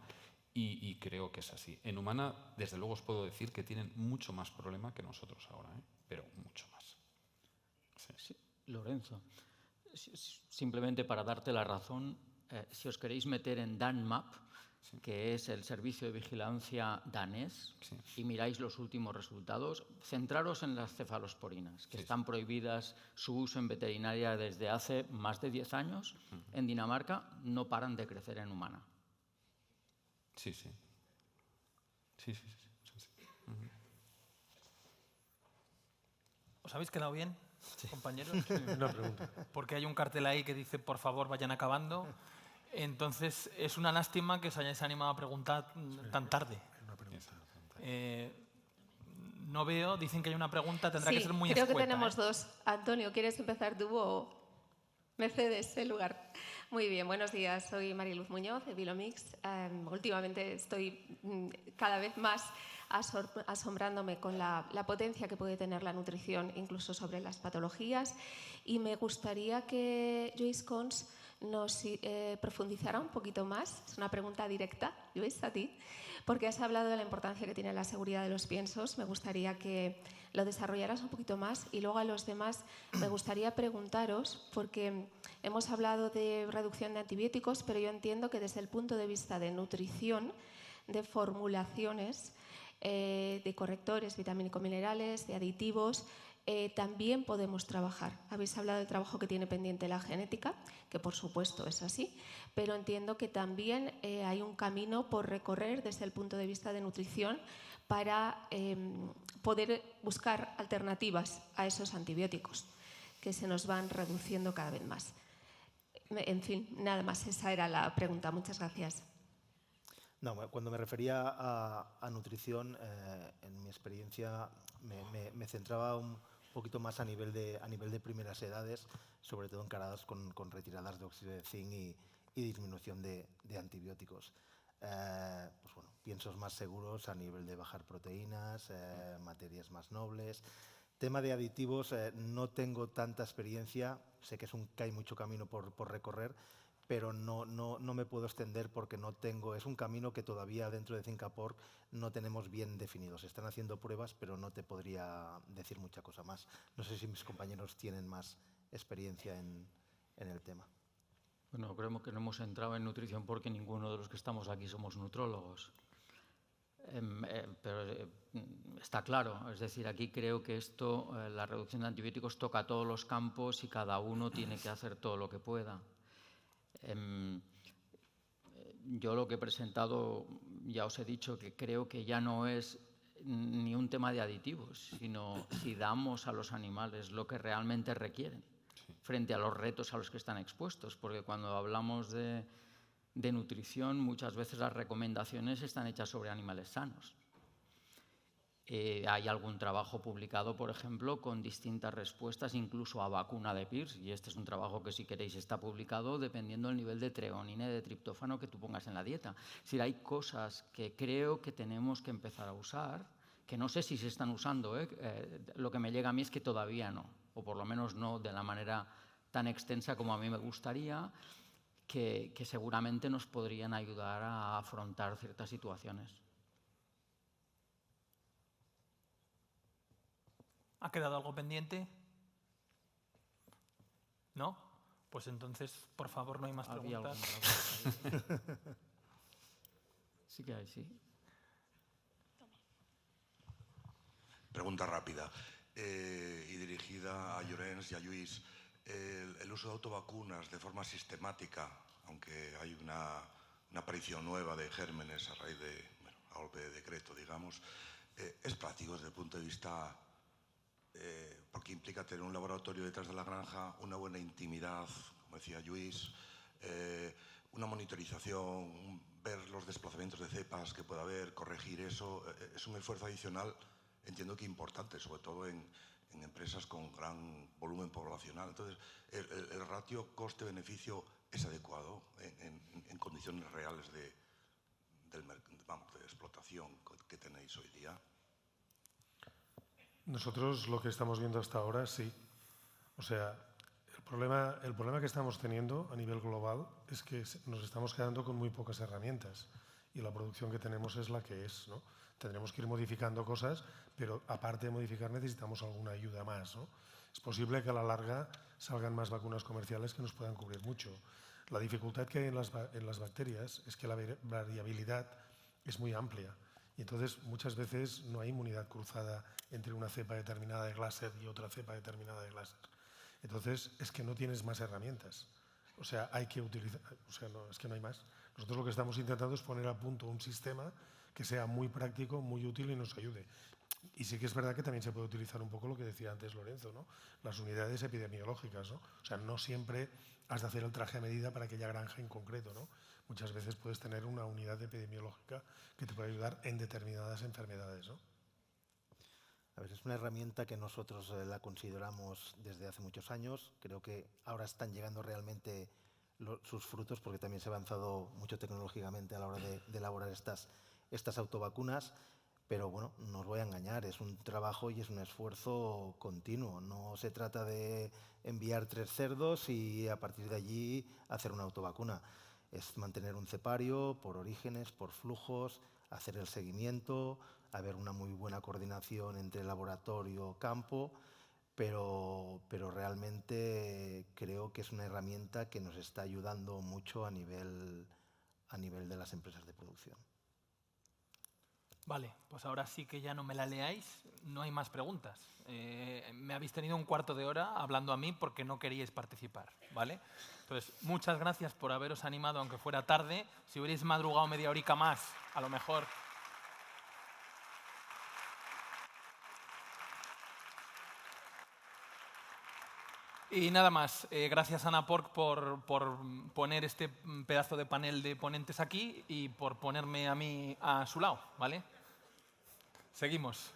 [SPEAKER 6] y creo que es así. En humana, desde luego os puedo decir que tienen mucho más problema que nosotros ahora, pero mucho más. Sí.
[SPEAKER 2] Sí, Lorenzo, simplemente para darte la razón, si os queréis meter en DanMap, que es el servicio de vigilancia danés, y miráis los últimos resultados, centraros en las cefalosporinas, que están prohibidas su uso en veterinaria desde hace más de 10 años. En Dinamarca no paran de crecer en humana.
[SPEAKER 6] Sí.
[SPEAKER 1] ¿Os habéis quedado bien, compañeros?
[SPEAKER 4] Una pregunta.
[SPEAKER 1] Porque hay un cartel ahí que dice, por favor, vayan acabando. Entonces, es una lástima que os hayáis animado a preguntar tan tarde. No veo, dicen que hay una pregunta, tendrá que ser muy escueta.
[SPEAKER 9] Creo que tenemos dos. Antonio, ¿quieres empezar tú o me cedes el lugar? Muy bien, buenos días. Soy Mariluz Muñoz, de Bilomix. Últimamente estoy cada vez más asombrándome con la potencia que puede tener la nutrición, incluso sobre las patologías. Y me gustaría que Lluís Cons nos profundizara un poquito más. Es una pregunta directa, Lluís, a ti, porque has hablado de la importancia que tiene la seguridad de los piensos. Me gustaría que lo desarrollaras un poquito más, y luego a los demás me gustaría preguntaros, porque hemos hablado de reducción de antibióticos, pero yo entiendo que desde el punto de vista de nutrición, de formulaciones, de correctores vitamínico-minerales, de aditivos, también podemos trabajar. Habéis hablado del trabajo que tiene pendiente la genética, que por supuesto es así, pero entiendo que también hay un camino por recorrer desde el punto de vista de nutrición para poder buscar alternativas a esos antibióticos que se nos van reduciendo cada vez más. En fin, nada más, esa era la pregunta. Muchas gracias.
[SPEAKER 5] No, cuando me refería a nutrición, en mi experiencia me centraba un poquito más a nivel de primeras edades, sobre todo encaradas con retiradas de óxido de zinc y disminución de antibióticos. Pues bueno, piensos más seguros a nivel de bajar proteínas, materias más nobles. Tema de aditivos, no tengo tanta experiencia, sé que hay mucho camino por recorrer, pero no me puedo extender porque es un camino que todavía dentro de Zincapor no tenemos bien definido. Se están haciendo pruebas, pero no te podría decir mucha cosa más. No sé si mis compañeros tienen más experiencia en el tema.
[SPEAKER 2] Bueno, creo que no hemos entrado en nutrición porque ninguno de los que estamos aquí somos nutrólogos. Pero está claro, es decir, aquí creo que la reducción de antibióticos toca todos los campos y cada uno tiene que hacer todo lo que pueda. Yo lo que he presentado, ya os he dicho que creo que ya no es ni un tema de aditivos, sino si damos a los animales lo que realmente requieren frente a los retos a los que están expuestos, porque cuando hablamos de nutrición muchas veces las recomendaciones están hechas sobre animales sanos. Hay algún trabajo publicado, por ejemplo, con distintas respuestas, incluso a vacuna de PIRS, y este es un trabajo que, si queréis, está publicado dependiendo del nivel de treonina y de triptófano que tú pongas en la dieta. Es decir, hay cosas que creo que tenemos que empezar a usar, que no sé si se están usando, lo que me llega a mí es que todavía no, o por lo menos no de la manera tan extensa como a mí me gustaría, que seguramente nos podrían ayudar a afrontar ciertas situaciones.
[SPEAKER 1] ¿Ha quedado algo pendiente? ¿No? Pues entonces, por favor, no hay más preguntas.
[SPEAKER 2] Sí que hay, sí.
[SPEAKER 10] Pregunta rápida y dirigida a Llorens y a Lluís. El uso de autovacunas de forma sistemática, aunque hay una aparición nueva de gérmenes a raíz a golpe de decreto, digamos, es práctico desde el punto de vista... porque implica tener un laboratorio detrás de la granja, una buena intimidad, como decía Lluís, una monitorización, ver los desplazamientos de cepas que pueda haber, corregir eso. Es un esfuerzo adicional, entiendo que importante, sobre todo en empresas con gran volumen poblacional. Entonces, el ratio coste-beneficio es adecuado en condiciones reales de explotación que tenéis hoy día.
[SPEAKER 4] Nosotros lo que estamos viendo hasta ahora, sí. O sea, el problema que estamos teniendo a nivel global es que nos estamos quedando con muy pocas herramientas y la producción que tenemos es la que es, ¿no? Tendremos que ir modificando cosas, pero aparte de modificar necesitamos alguna ayuda más, ¿no? Es posible que a la larga salgan más vacunas comerciales que nos puedan cubrir mucho. La dificultad que hay en las bacterias es que la variabilidad es muy amplia. Y entonces muchas veces no hay inmunidad cruzada entre una cepa determinada de Glasser y otra cepa determinada de Glasser. Entonces es que no tienes más herramientas. O sea, hay que utilizar, o sea, no, es que no hay más. Nosotros lo que estamos intentando es poner a punto un sistema que sea muy práctico, muy útil y nos ayude. Y sí que es verdad que también se puede utilizar un poco lo que decía antes Lorenzo, ¿no? Las unidades epidemiológicas, ¿no? O sea, no siempre has de hacer el traje a medida para aquella granja en concreto, ¿no? Muchas veces puedes tener una unidad epidemiológica que te puede ayudar en determinadas enfermedades, ¿no?
[SPEAKER 5] A ver, es una herramienta que nosotros la consideramos desde hace muchos años. Creo que ahora están llegando realmente sus frutos porque también se ha avanzado mucho tecnológicamente a la hora de elaborar estas autovacunas. Pero bueno, no os voy a engañar, es un trabajo y es un esfuerzo continuo. No se trata de enviar 3 cerdos y a partir de allí hacer una autovacuna. Es mantener un cepario por orígenes, por flujos, hacer el seguimiento, haber una muy buena coordinación entre laboratorio y campo, pero realmente creo que es una herramienta que nos está ayudando mucho a nivel de las empresas de producción.
[SPEAKER 1] Vale, pues ahora sí que ya no me la leáis, no hay más preguntas. Me habéis tenido un cuarto de hora hablando a mí porque no queríais participar, ¿vale? Entonces, muchas gracias por haberos animado, aunque fuera tarde. Si hubierais madrugado media horica más, a lo mejor... Y nada más, gracias Ana por poner este pedazo de panel de ponentes aquí y por ponerme a mí a su lado, ¿vale? Seguimos.